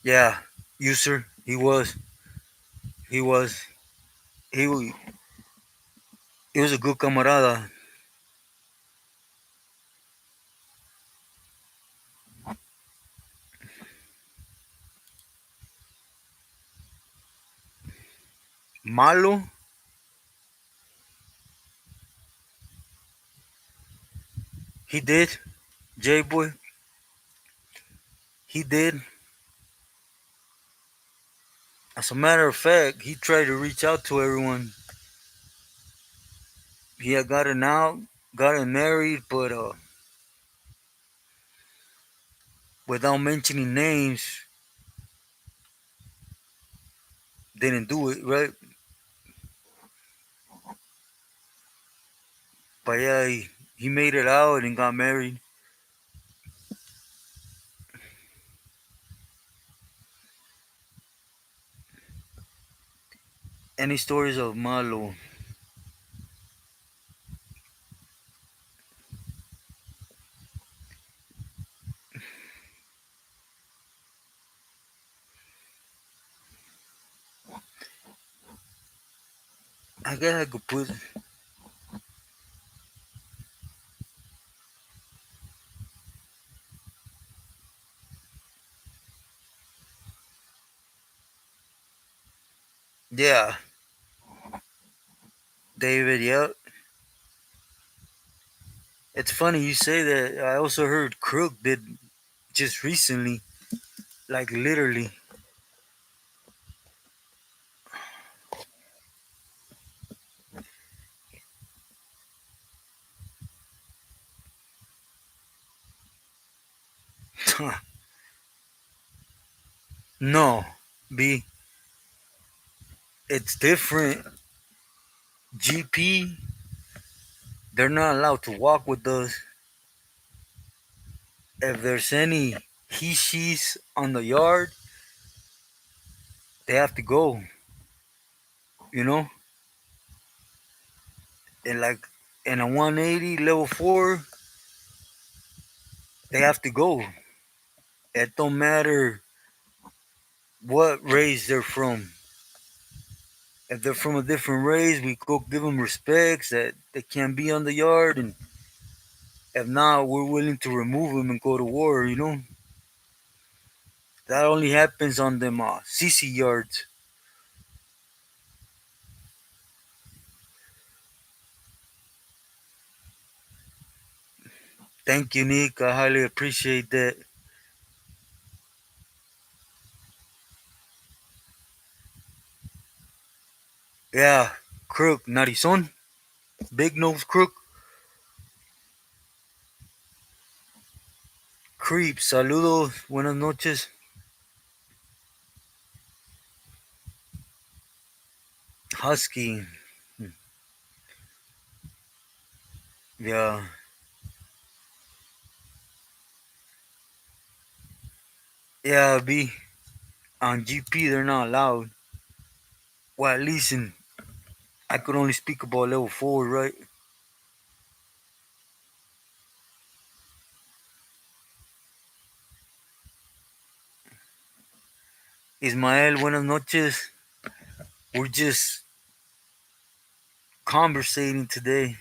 A: Yeah, user. He was. He was. He, he was a good camarada. Malo. He did. J Boy. He did. As a matter of fact, he tried to reach out to everyone. He had gotten out, gotten married, but without mentioning names, didn't do it, right? But yeah, he made it out and got married. Any stories of Malo? I guess I could put. Yeah, David, yeah. It's funny you say that. I also heard Crook did just recently, like literally. No, B, it's different. GP, they're not allowed to walk with us. If there's any he she's on the yard, they have to go, you know? And like in a 180 level 4, they have to go. It don't matter what race they're from. If they're from a different race, we go give them respects that they can't be on the yard, and if not, we're willing to remove them and go to war. You know, that only happens on them CC yards. Thank you, Nick. I highly appreciate that. Yeah, Crook, Narizon, Big Nose Crook. Creep, saludos, buenas noches. Husky, yeah, yeah, B. On GP, they're not allowed. Well, at least I could only speak about level 4, right? Ismael, buenas noches. We're just conversating today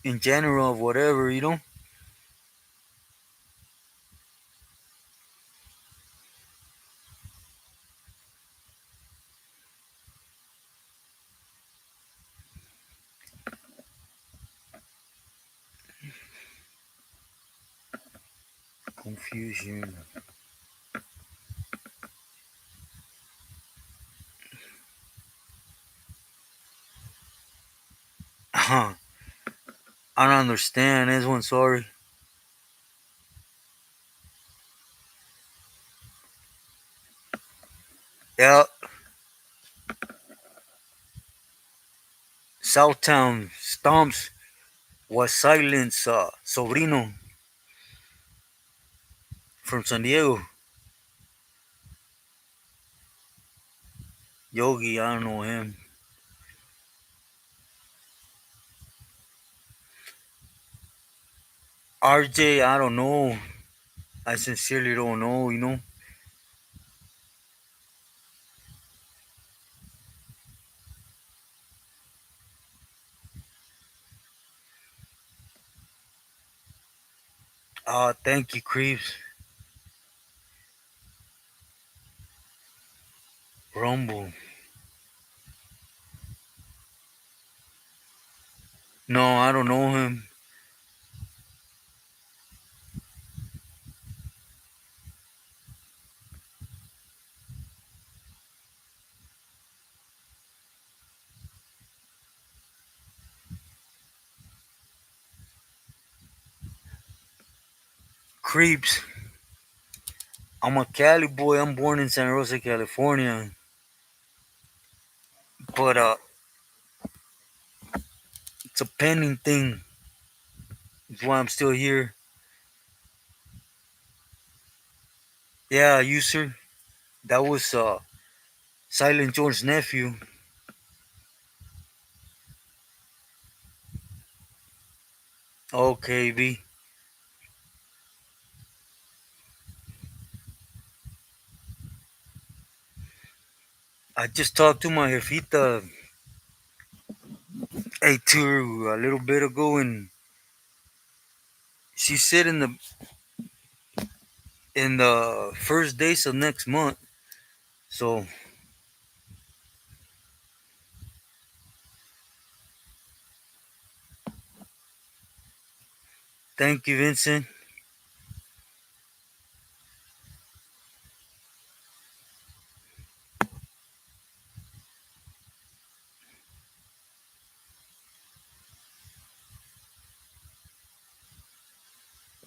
A: in general of whatever, you know? Confusion. Huh. I don't understand this one, sorry. Yeah, Southtown Stomps was Silence Sobrino from San Diego. Yogi, I don't know him. RJ, I don't know. I sincerely don't know, you know? Thank you, Creeps. Rumble. No, I don't know him. Creeps. I'm a Cali boy. I'm born in San Rosa, California. But it's a pending thing. That's why I'm still here. Yeah, you sir. That was Silent George's nephew. Okay, B. I just talked to my jefita a little bit ago, and she said in the first days of next month. So thank you, Vincent.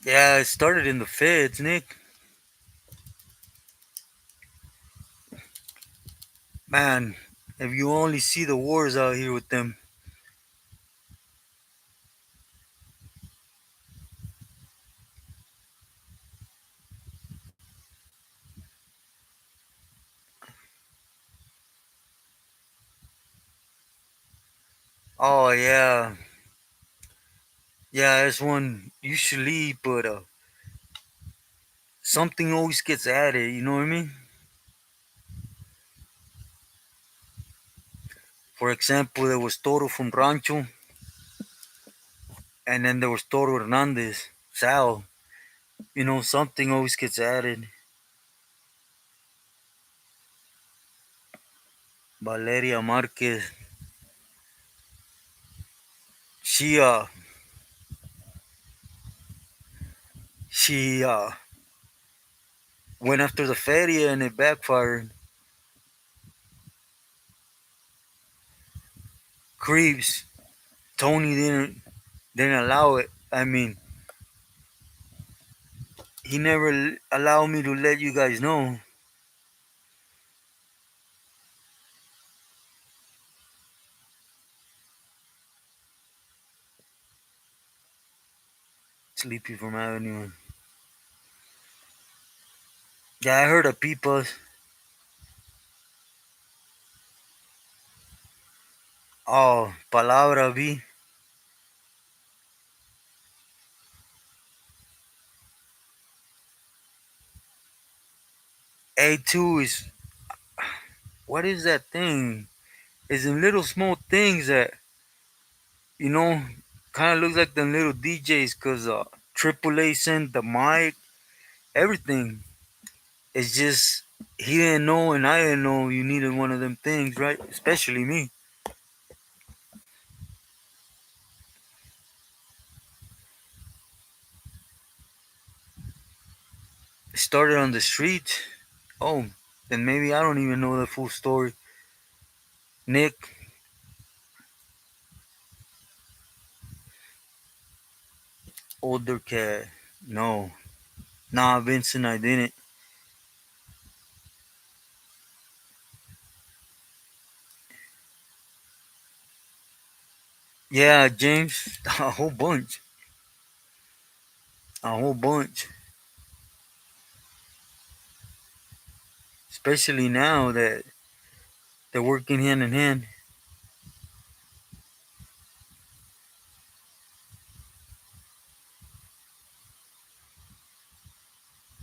A: Yeah, it started in the feds, Nick. Man, if you only see the wars out here with them. Oh yeah, yeah. That's one usually, but something always gets added. You know what I mean? For example, there was Toro from Rancho, and then there was Toro Hernandez, Sal. You know, something always gets added. Valeria Marquez. She uh she went after the feria and it backfired. Creeps. Tony didn't allow it. I mean, he never allowed me to let you guys know. Sleepy from Avenue. Yeah, I heard of people. Oh, Palabra B. A2 is, what is that thing? It's them little small things that, you know, kind of looks like them little DJs because Triple A sent the mic, everything. It's just, he didn't know and I didn't know you needed one of them things, right? Especially me. It started on the street. Oh, then maybe I don't even know the full story. Nick, older cat. No. Nah, Vincent, I didn't. Yeah, James, a whole bunch. A whole bunch. Especially now that they're working hand in hand.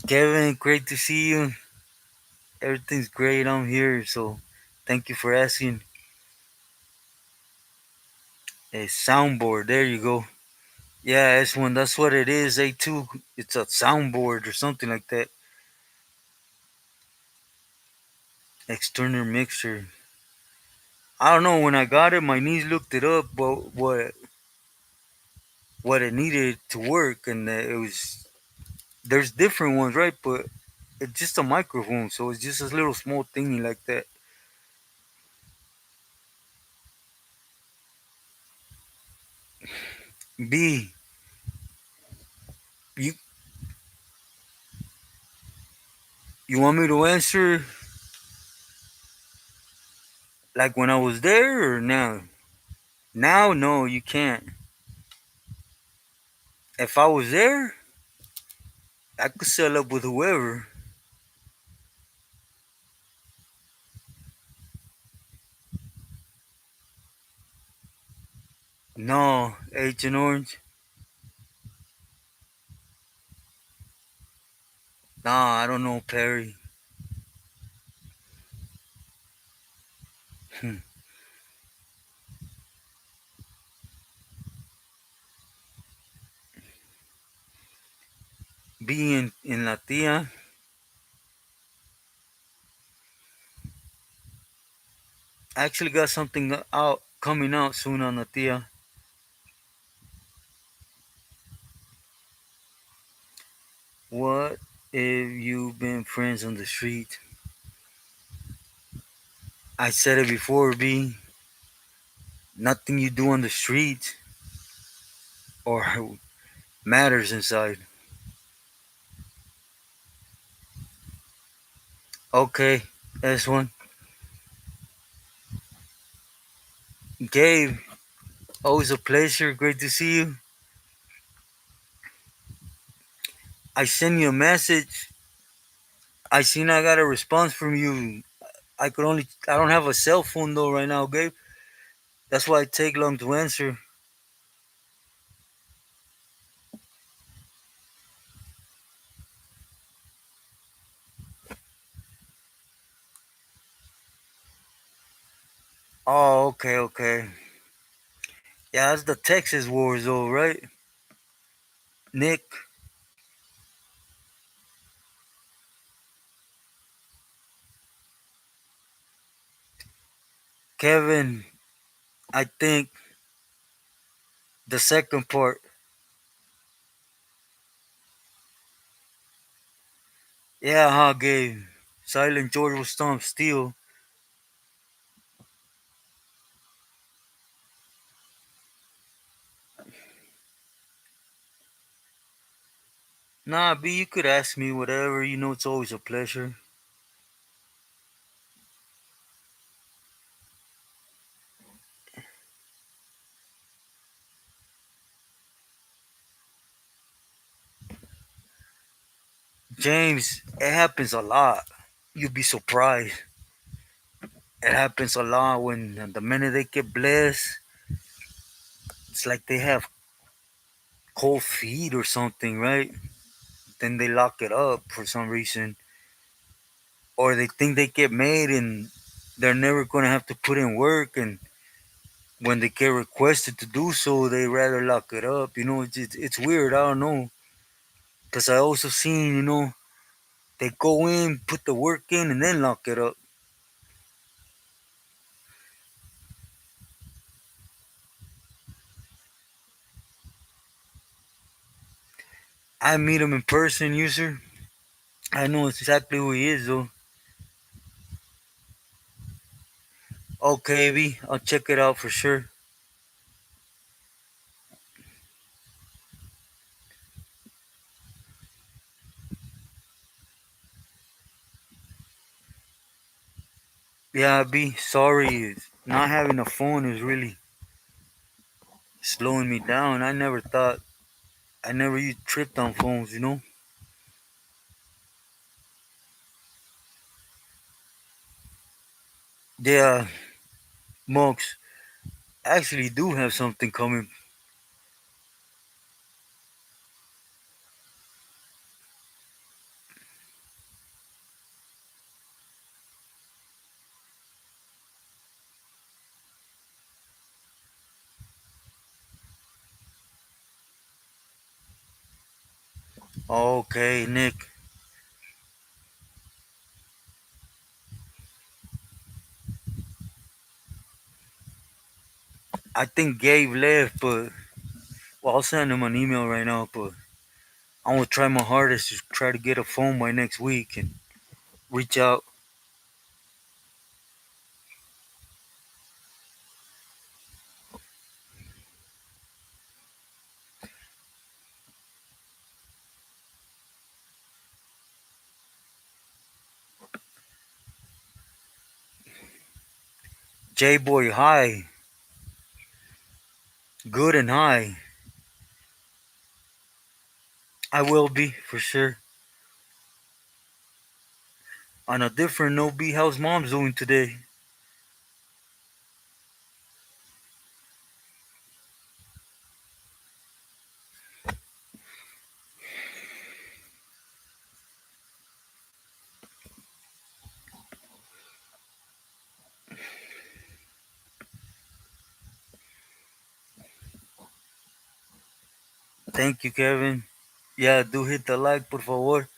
A: Kevin, great to see you. Everything's great. I'm here, so thank you for asking. A soundboard, there you go. Yeah, that's what it is. A2, it's a soundboard or something like that. External mixer. I don't know. When I got it, my niece looked it up, but what it needed to work, and it was, there's different ones, right? But it's just a microphone, so it's just a little small thingy like that. B, you you want me to answer like when I was there or now? Now, no, you can't. If I was there, I could sell up with whoever. No, Agent Orange. Nah, I don't know Perry. Hmm. B in La Tia. I actually got something out coming out soon on La Tia. What if you've been friends on the street? I said it before, B. Nothing you do on the street or matters inside. Okay, that's one. Gabe, always a pleasure. Great to see you. I sent you a message. I seen I got a response from you. I don't have a cell phone though right now, Gabe. That's why it take long to answer. Oh, okay, okay. Yeah, that's the Texas wars though, right? Nick, Kevin, I think the second part. Yeah, huh, Gabe. Silent George will stomp steel. Nah, B, you could ask me whatever. It's always a pleasure. James, it happens a lot. You'd be surprised. It happens a lot when the minute they get blessed, it's like they have cold feet or something, right? Then they lock it up for some reason. Or they think they get made and they're never going to have to put in work. And when they get requested to do so, they rather lock it up. It's weird. I don't know. Because I also seen, they go in, put the work in, and then lock it up. I meet him in person, user. I know exactly who he is, though. Okay, B, I'll check it out for sure. Yeah, B, sorry. Not having a phone is really slowing me down. I never used tripped on phones. Yeah, Monks, actually do have something coming. Okay, Nick. I think Gabe left, but well, I'll send him an email right now. But I'm gonna try my hardest to try to get a phone by next week and reach out. J Boy, hi. Good and high. I will be for sure. On a different note, B, how's mom's doing today? Thank you, Kevin. Yeah, do hit the like, por favor.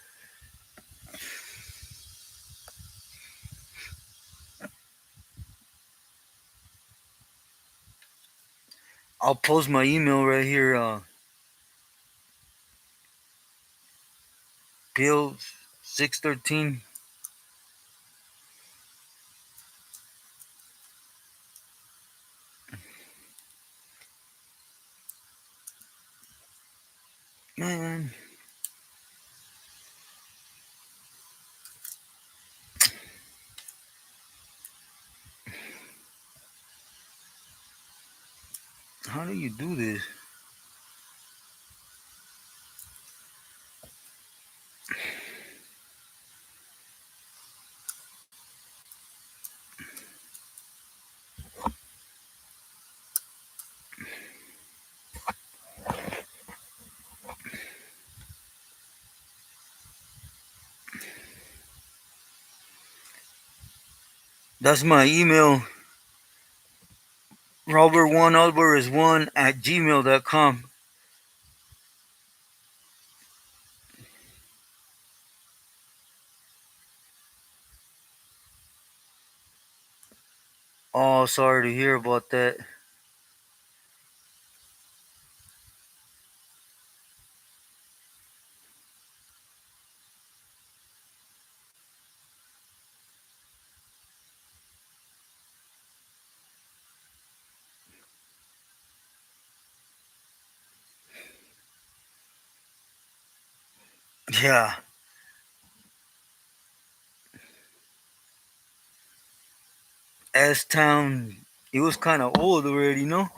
A: I'll post my email right here. Pills 613. Man, how do you do this? That's my email. Robert1Alvarez1 at gmail.com. Oh, sorry to hear about that. Yeah, S Town. It was kind of old already, no?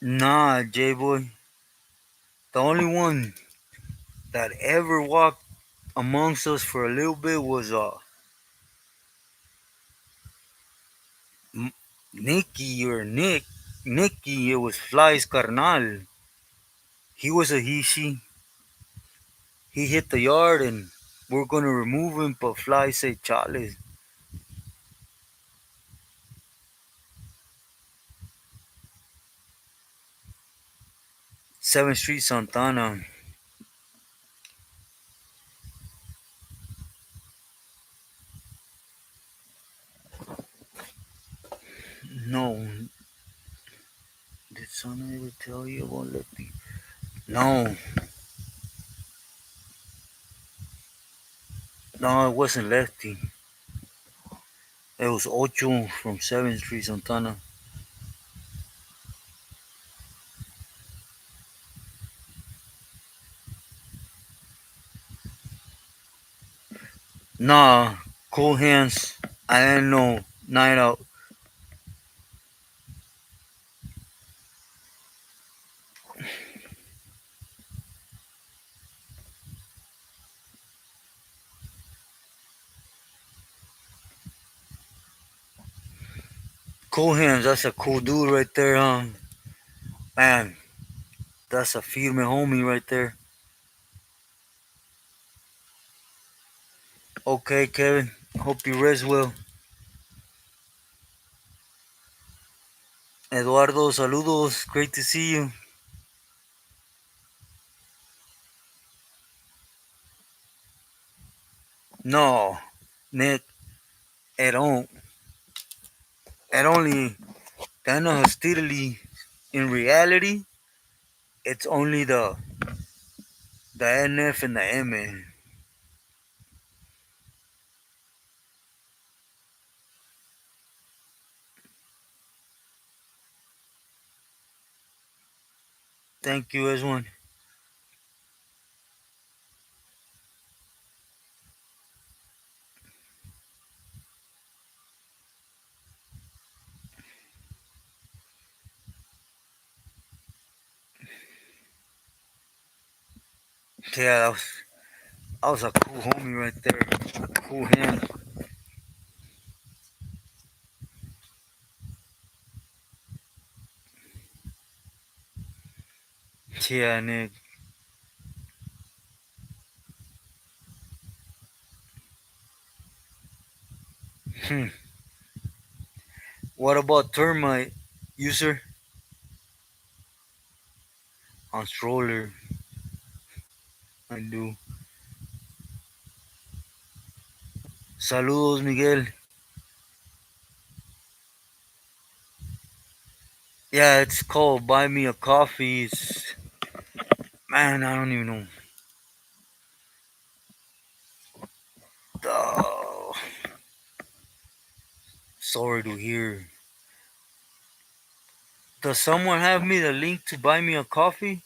A: Nah, J Boy. The only one that ever walked amongst us for a little bit was M- Nicky or Nicky. It was Fly's carnal. He was a he she. He hit the yard and we're gonna remove him, but Fly said, "Chale, 7th Street Santana." No, did someone ever tell you about Lefty? No, no, it wasn't Lefty. It was Ocho from 7th Street Santana. Nah, Cool Hands. I didn't know. Night Out. Cool Hands, that's a cool dude right there, huh? Man, that's a firme homie right there. Okay, Kevin. Hope you rest well. Eduardo, saludos. Great to see you. No, Nick, it don't. It only kind of hostility. In reality, it's only the NF and the M. Thank you, everyone. Yeah, that was a cool homie right there. Cool hand. Yeah, Nick. Hmm. What about termite user on stroller? I do. Saludos, Miguel. Yeah, it's called Buy Me a Coffee. Man, I don't even know. Oh, sorry to hear. Does someone have me the link to buy me a coffee?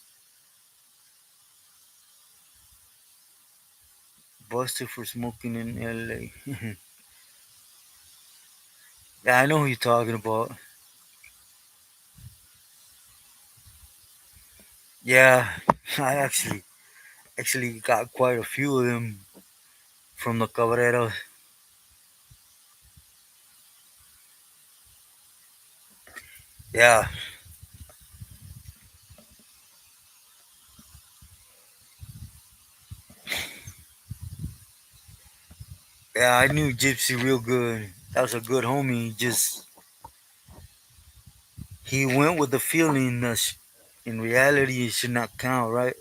A: Busted for smoking in LA. Yeah, I know who you're talking about. Yeah, I actually got quite a few of them from the Cabrera. Yeah, yeah, I knew Gypsy real good. That was a good homie. Just he went with the feeling that in reality it should not count, right?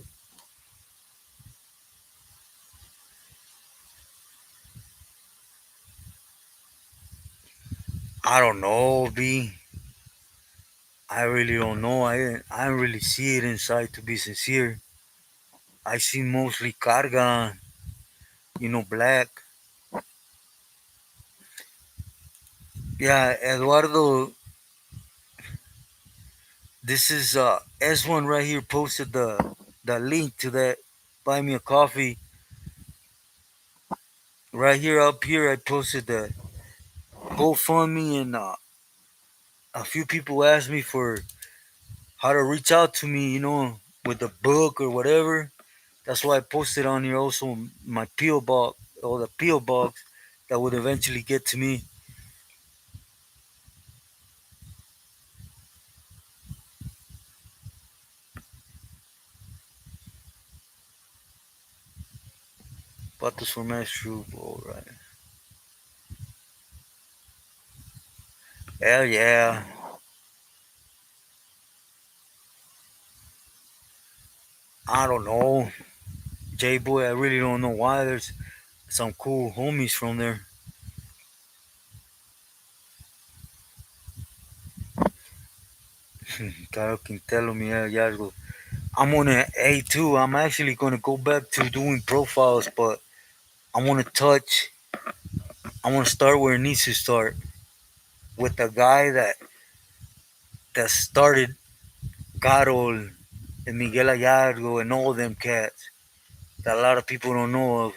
A: I don't know, B. I really don't know. I don't really see it inside to be sincere. I see mostly carga. black. Yeah, Eduardo, this is S1 right here posted the link to that buy me a coffee. Right here up here I posted the GoFundMe and a few people asked me for how to reach out to me, with the book or whatever. That's why I posted on here also my PO box or the PO box that would eventually get to me. Patos for Mass Troop, all right. Hell yeah. I don't know. J Boy, I really don't know why. There's some cool homies from there. Claro Quintelo, Miguel Hallazgo. I'm on an A2. I'm actually going to go back to doing profiles, but I want to touch, I want to start where it needs to start with the guy that started Carol and Miguel Gallardo and all them cats that a lot of people don't know of.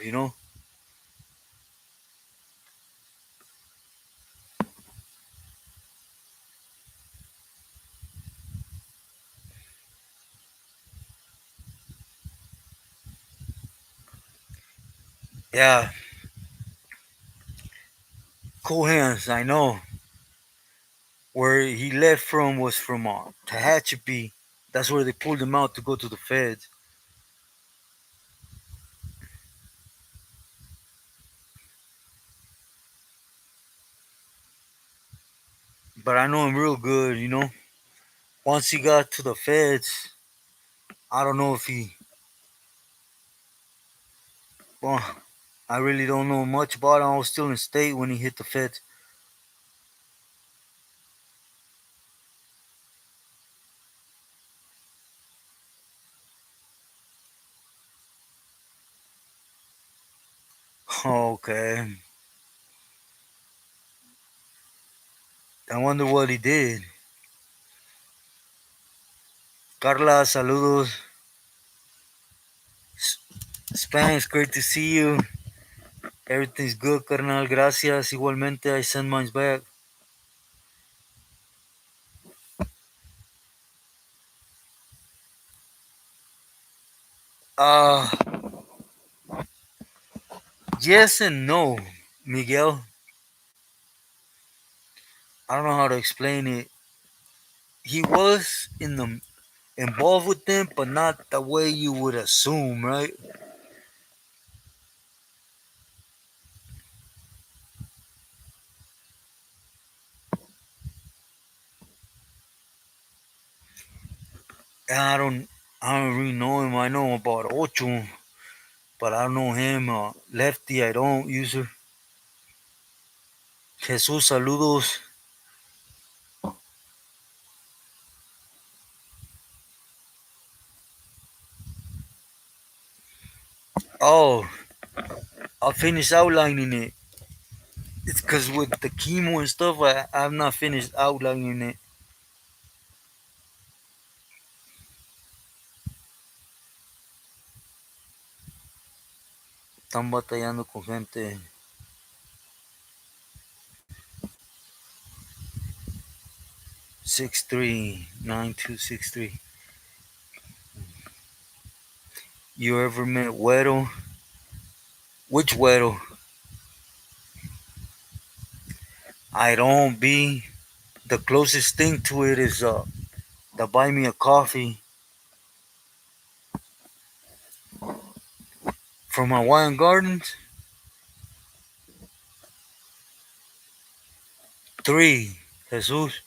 A: Yeah, cool hands, I know. Where he left from was from Tehachapi. That's where they pulled him out to go to the feds. But I know him real good. Once he got to the feds, I don't know if he. Well, I really don't know much about him. I was still in state when he hit the feds. Okay. I wonder what he did. Carla, saludos. Spanish, great to see you. Everything's good, carnal. Gracias. Igualmente, I send mine back. Uh, yes and no, Miguel. I don't know how to explain it. He was involved with them, but not the way you would assume, right? I don't, I don't really know him. I know about Ocho, but I don't know him. Lefty, I don't. User Jesús, saludos. Oh, I finished outlining it. It's because with the chemo and stuff, I've not finished outlining it. Están batallando con gente. 639263. You ever met Güero? Which Güero? I don't be. The closest thing to it is the buy me a coffee from Hawaiian Gardens. 3, Jesus.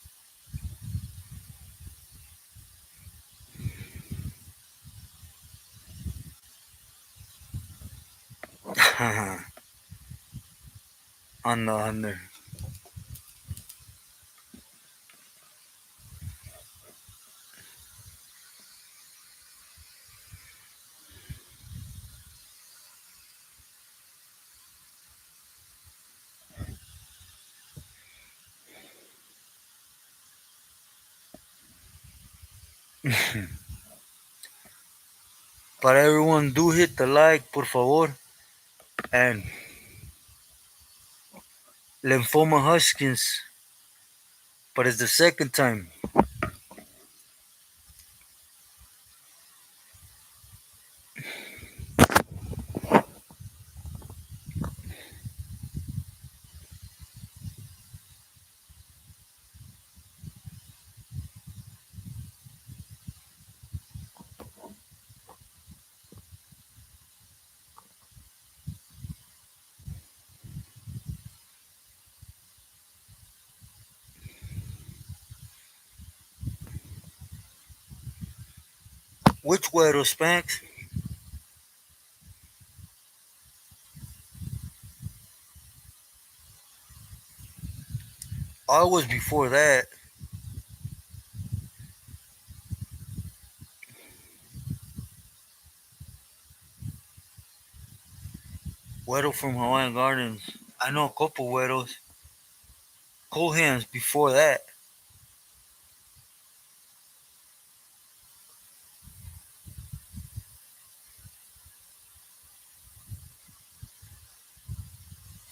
A: Under. Para everyone, do hit the like, por favor. And Lymphoma Huskins, but it's the second time. Which Weddle Spanks? I was before that. Weddle from Hawaiian Gardens. I know a couple Weddles. Cold Hands before that.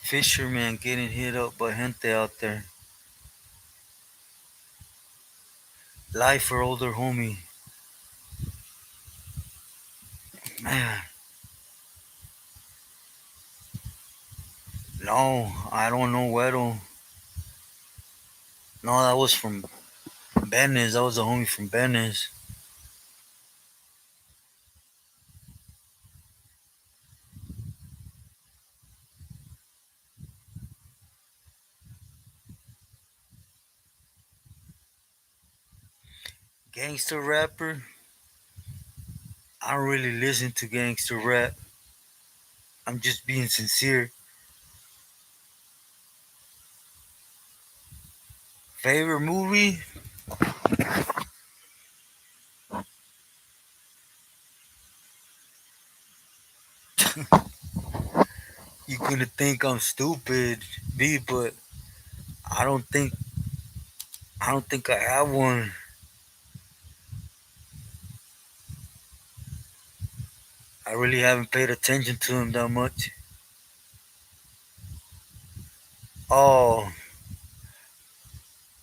A: Fisherman getting hit up by gente out there. Life for older homie. Man, no, I don't know Weddle. No, that was from Venice. That was a homie from Venice. Gangster rapper. I don't really listen to gangster rap. I'm just being sincere. Favorite movie? You gonna think I'm stupid, B, but I don't think I don't think I have one. I really haven't paid attention to him that much. Oh,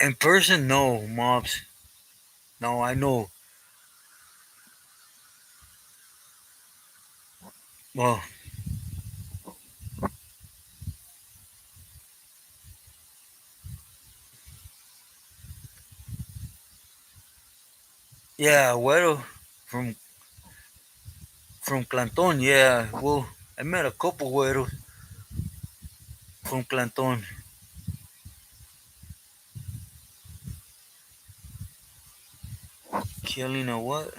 A: in person, no, mobs. No, I know. Well, yeah, well, from from Clanton, yeah. Well, I met a couple güeros from Clanton. Killing a what?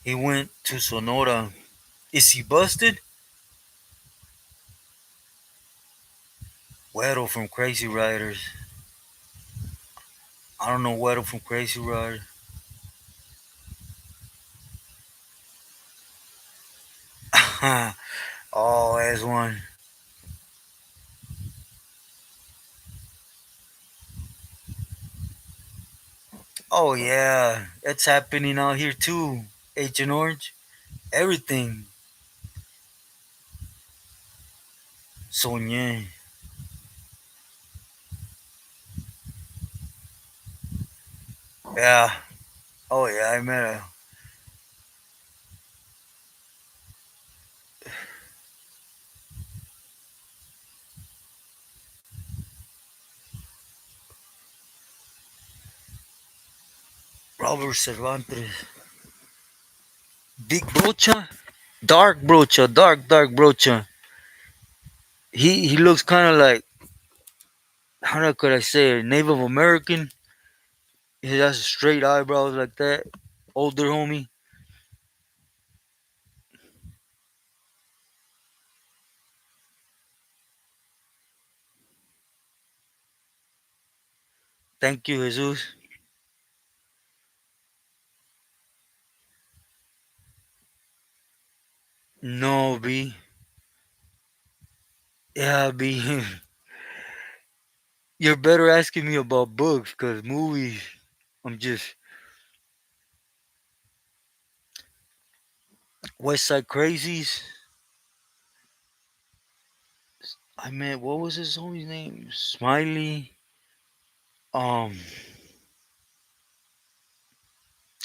A: He went to Sonora. Is he busted? Weddle from Crazy Riders. I don't know Weddle from Crazy Riders. Oh, there's one. Oh yeah, it's happening out here too. Agent Orange, everything. Soñé. Yeah. Oh yeah, I met a Robert Cervantes. Big Brocha, dark Brocha. He looks kind of like, how could I say it? Native American. He has straight eyebrows like that. Older homie. Thank you, Jesus. No, B. Yeah, B. You're better asking me about books, because movies, I'm just West Side Crazies. I mean, what was his homie's name? Smiley. Um,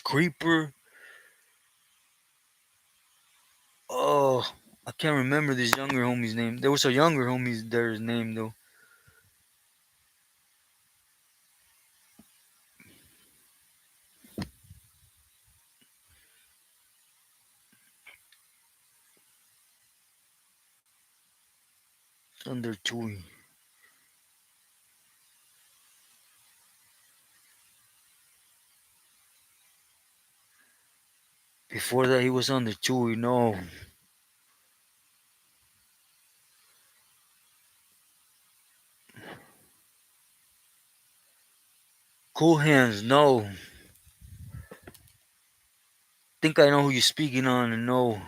A: Creeper. Oh, I can't remember this younger homie's name. There was a younger homie's there's name though. Under Chewy. Before that, he was under Chewy. No, Cool Hands. No, think I know who you're speaking on. And no,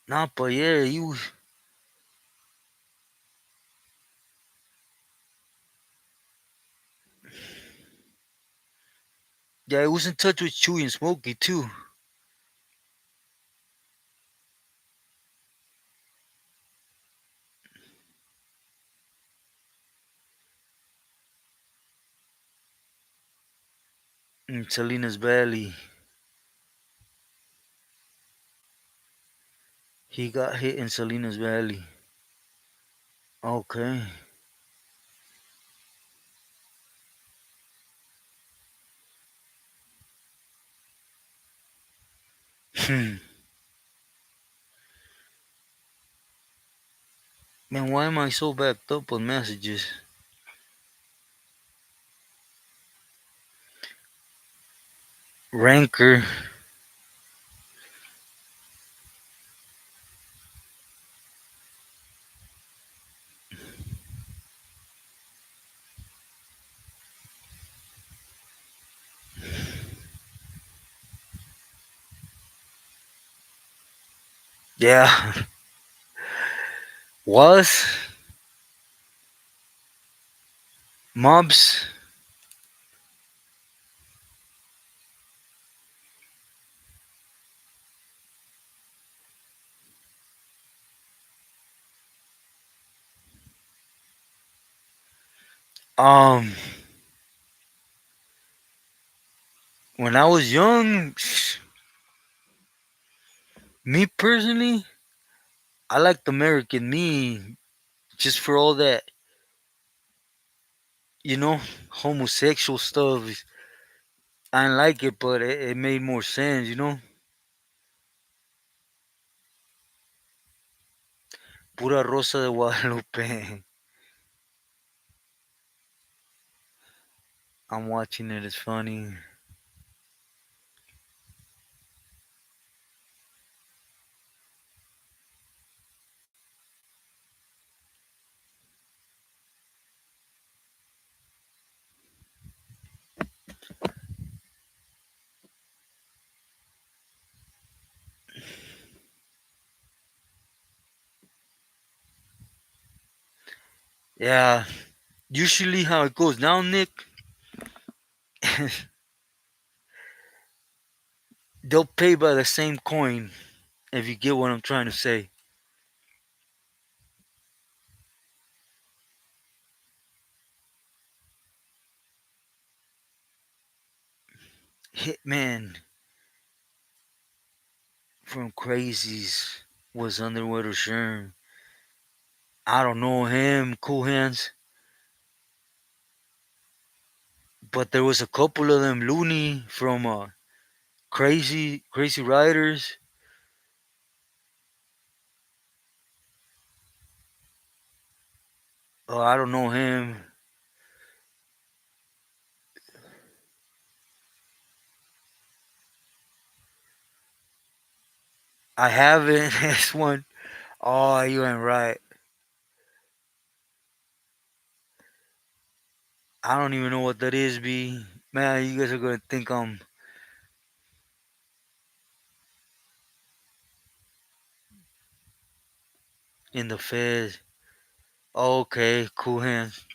A: not but yeah, he was. Yeah, he was in touch with Chewy and Smokey too. In Salinas Valley, he got hit in Salinas Valley. Okay. Hmm. Man, why am I so backed up on messages? Ranker. Yeah. Was mobs. Um, when I was young, me personally, I liked American Me just for all that, you know, homosexual stuff. I didn't like it, but it made more sense, you know. Pura Rosa de Guadalupe. I'm watching it. It's funny. Yeah. Usually, how it goes now, Nick, they'll pay by the same coin. If you get what I'm trying to say. Hitman from Crazies was Underwater Sherm. I don't know him, Cool Hands, but there was a couple of them loony from Crazy Riders. Oh, I don't know him. I haven't. This one. Oh, you ain't right. I don't even know what that is, B. Man, you guys are gonna think I'm in the feds. Oh, okay, cool hands.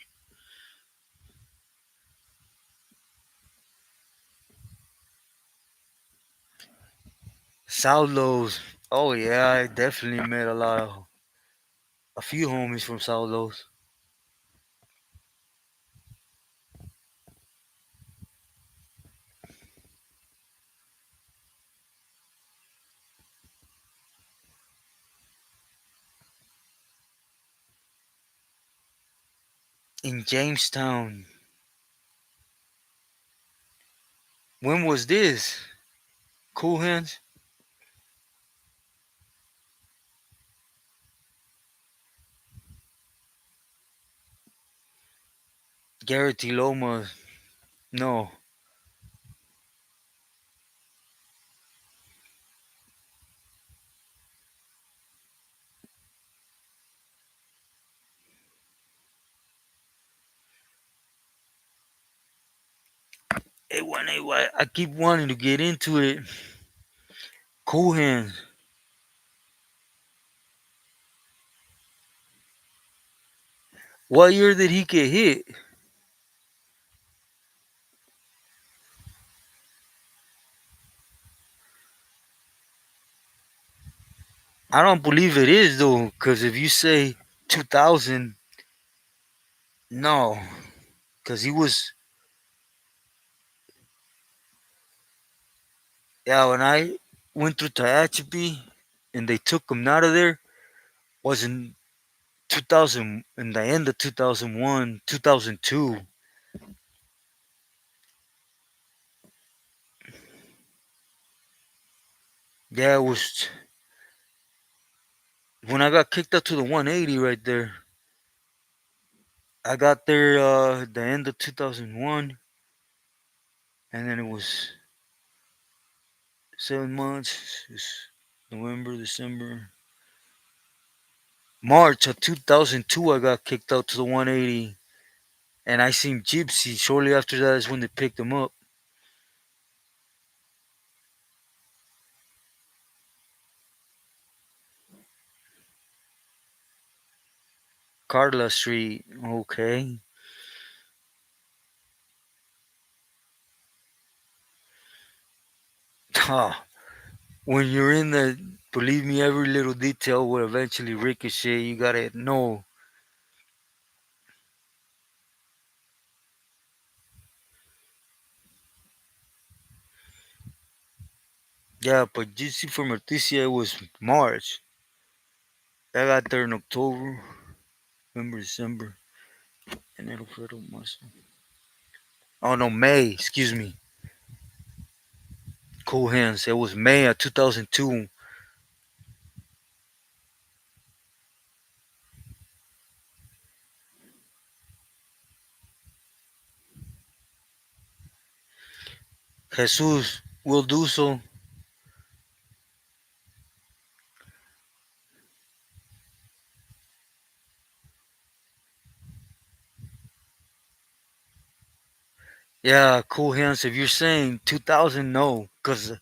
A: South Lows. Oh yeah, I definitely met a few homies from South Lows. In Jamestown. When was this? Cool hands? Garrett Loma. No. I keep wanting to get into it. Cool hands. What year did he get hit? I don't believe it is though, because if you say 2000, no, because he was, yeah, when I went through Tehachapi and they took him out of there, was in 2000, in the end of 2001, 2002. Yeah, it was when I got kicked out to the 180 right there. I got there the end of 2001, and then it was 7 months. It's November, December, March of 2002. I got kicked out to the 180, and I seen Gypsy. Shortly after that is when they picked him up. Carla Street. Okay. Ah, when you're in the, believe me, every little detail will eventually ricochet. You gotta know. Yeah, but Gypsy from Artesia was March. I got there in October, November, December, enero, febrero, marzo. Oh no, May. Excuse me. Cool hands. It was May of 2002. Jesus will do so. Yeah, cool hands. If you're saying 2000, no, because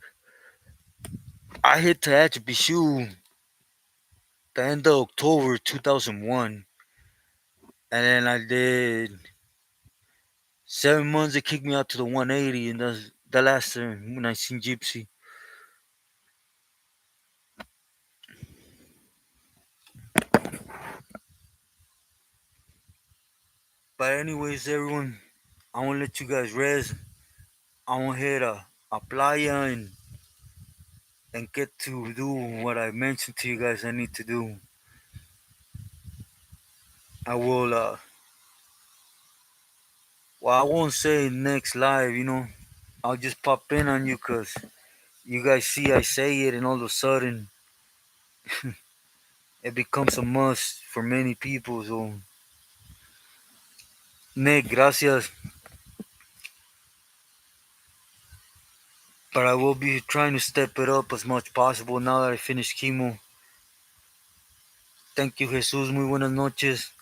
A: I hit Tehachapi Shoe the end of October 2001, and then I did 7 months. They kicked me out to the 180, and that's the last time when I seen Gypsy. But anyways, everyone, I want to let you guys rest. I want to hit a playa and get to do what I mentioned to you guys I need to do. I will, well, I won't say next live, I'll just pop in on you because you guys see I say it and all of a sudden it becomes a must for many people. So Nick, gracias. But I will be trying to step it up as much possible now that I finished chemo. Thank you, Jesus. Muy buenas noches.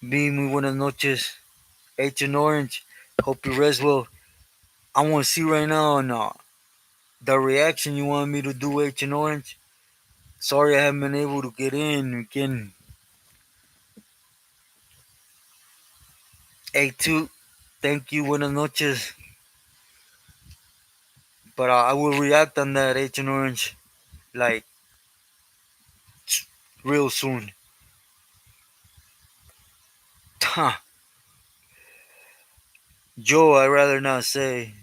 A: B, muy buenas noches. H and Orange, hope you rest well. I want to see right now on the reaction you want me to do, H and Orange. Sorry I haven't been able to get in again. A2, thank you, buenas noches. But I will react on that, H and Orange, like real soon. Joe, I'd rather not say.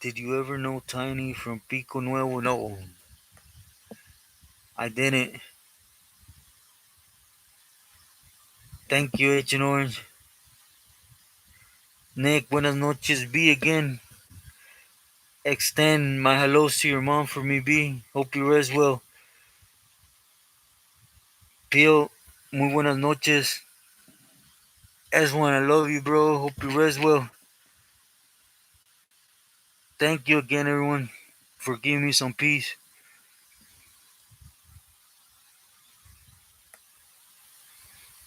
A: Did you ever know Tiny from Pico Nuevo? No, I didn't. Thank you, H and Orange. Nick, buenas noches. B again. Extend my hellos to your mom for me, B. Hope you rest well. Pio, muy buenas noches. S1, I love you, bro. Hope you rest well. Thank you again, everyone, for giving me some peace.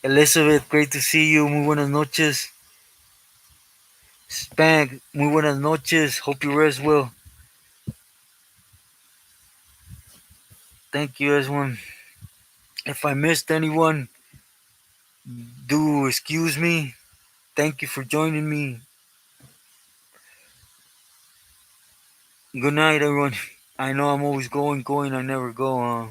A: Elizabeth, great to see you. Muy buenas noches. Spank, muy buenas noches. Hope you rest well. Thank you, S1. If I missed anyone, do excuse me. Thank you for joining me. Good night, everyone. I know I'm always going, I never go.